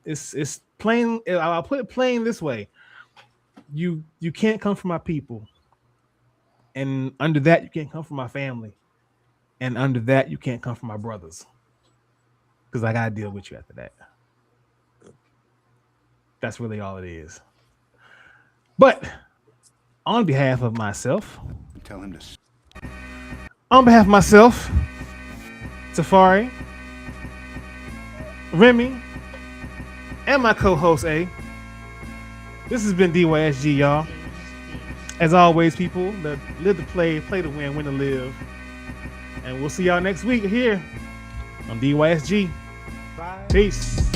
It's plain. I'll put it plain this way: you can't come from my people, and under that you can't come from my family, and under that you can't come from my brothers, because I gotta deal with you after that. That's really all it is. But on behalf of myself, Tell him to. on behalf of myself, Tafari, Remy, and my co-host A, this has been DYSG, y'all. As always, people, live to play to win to live. And we'll see y'all next week here on DYSG. Peace.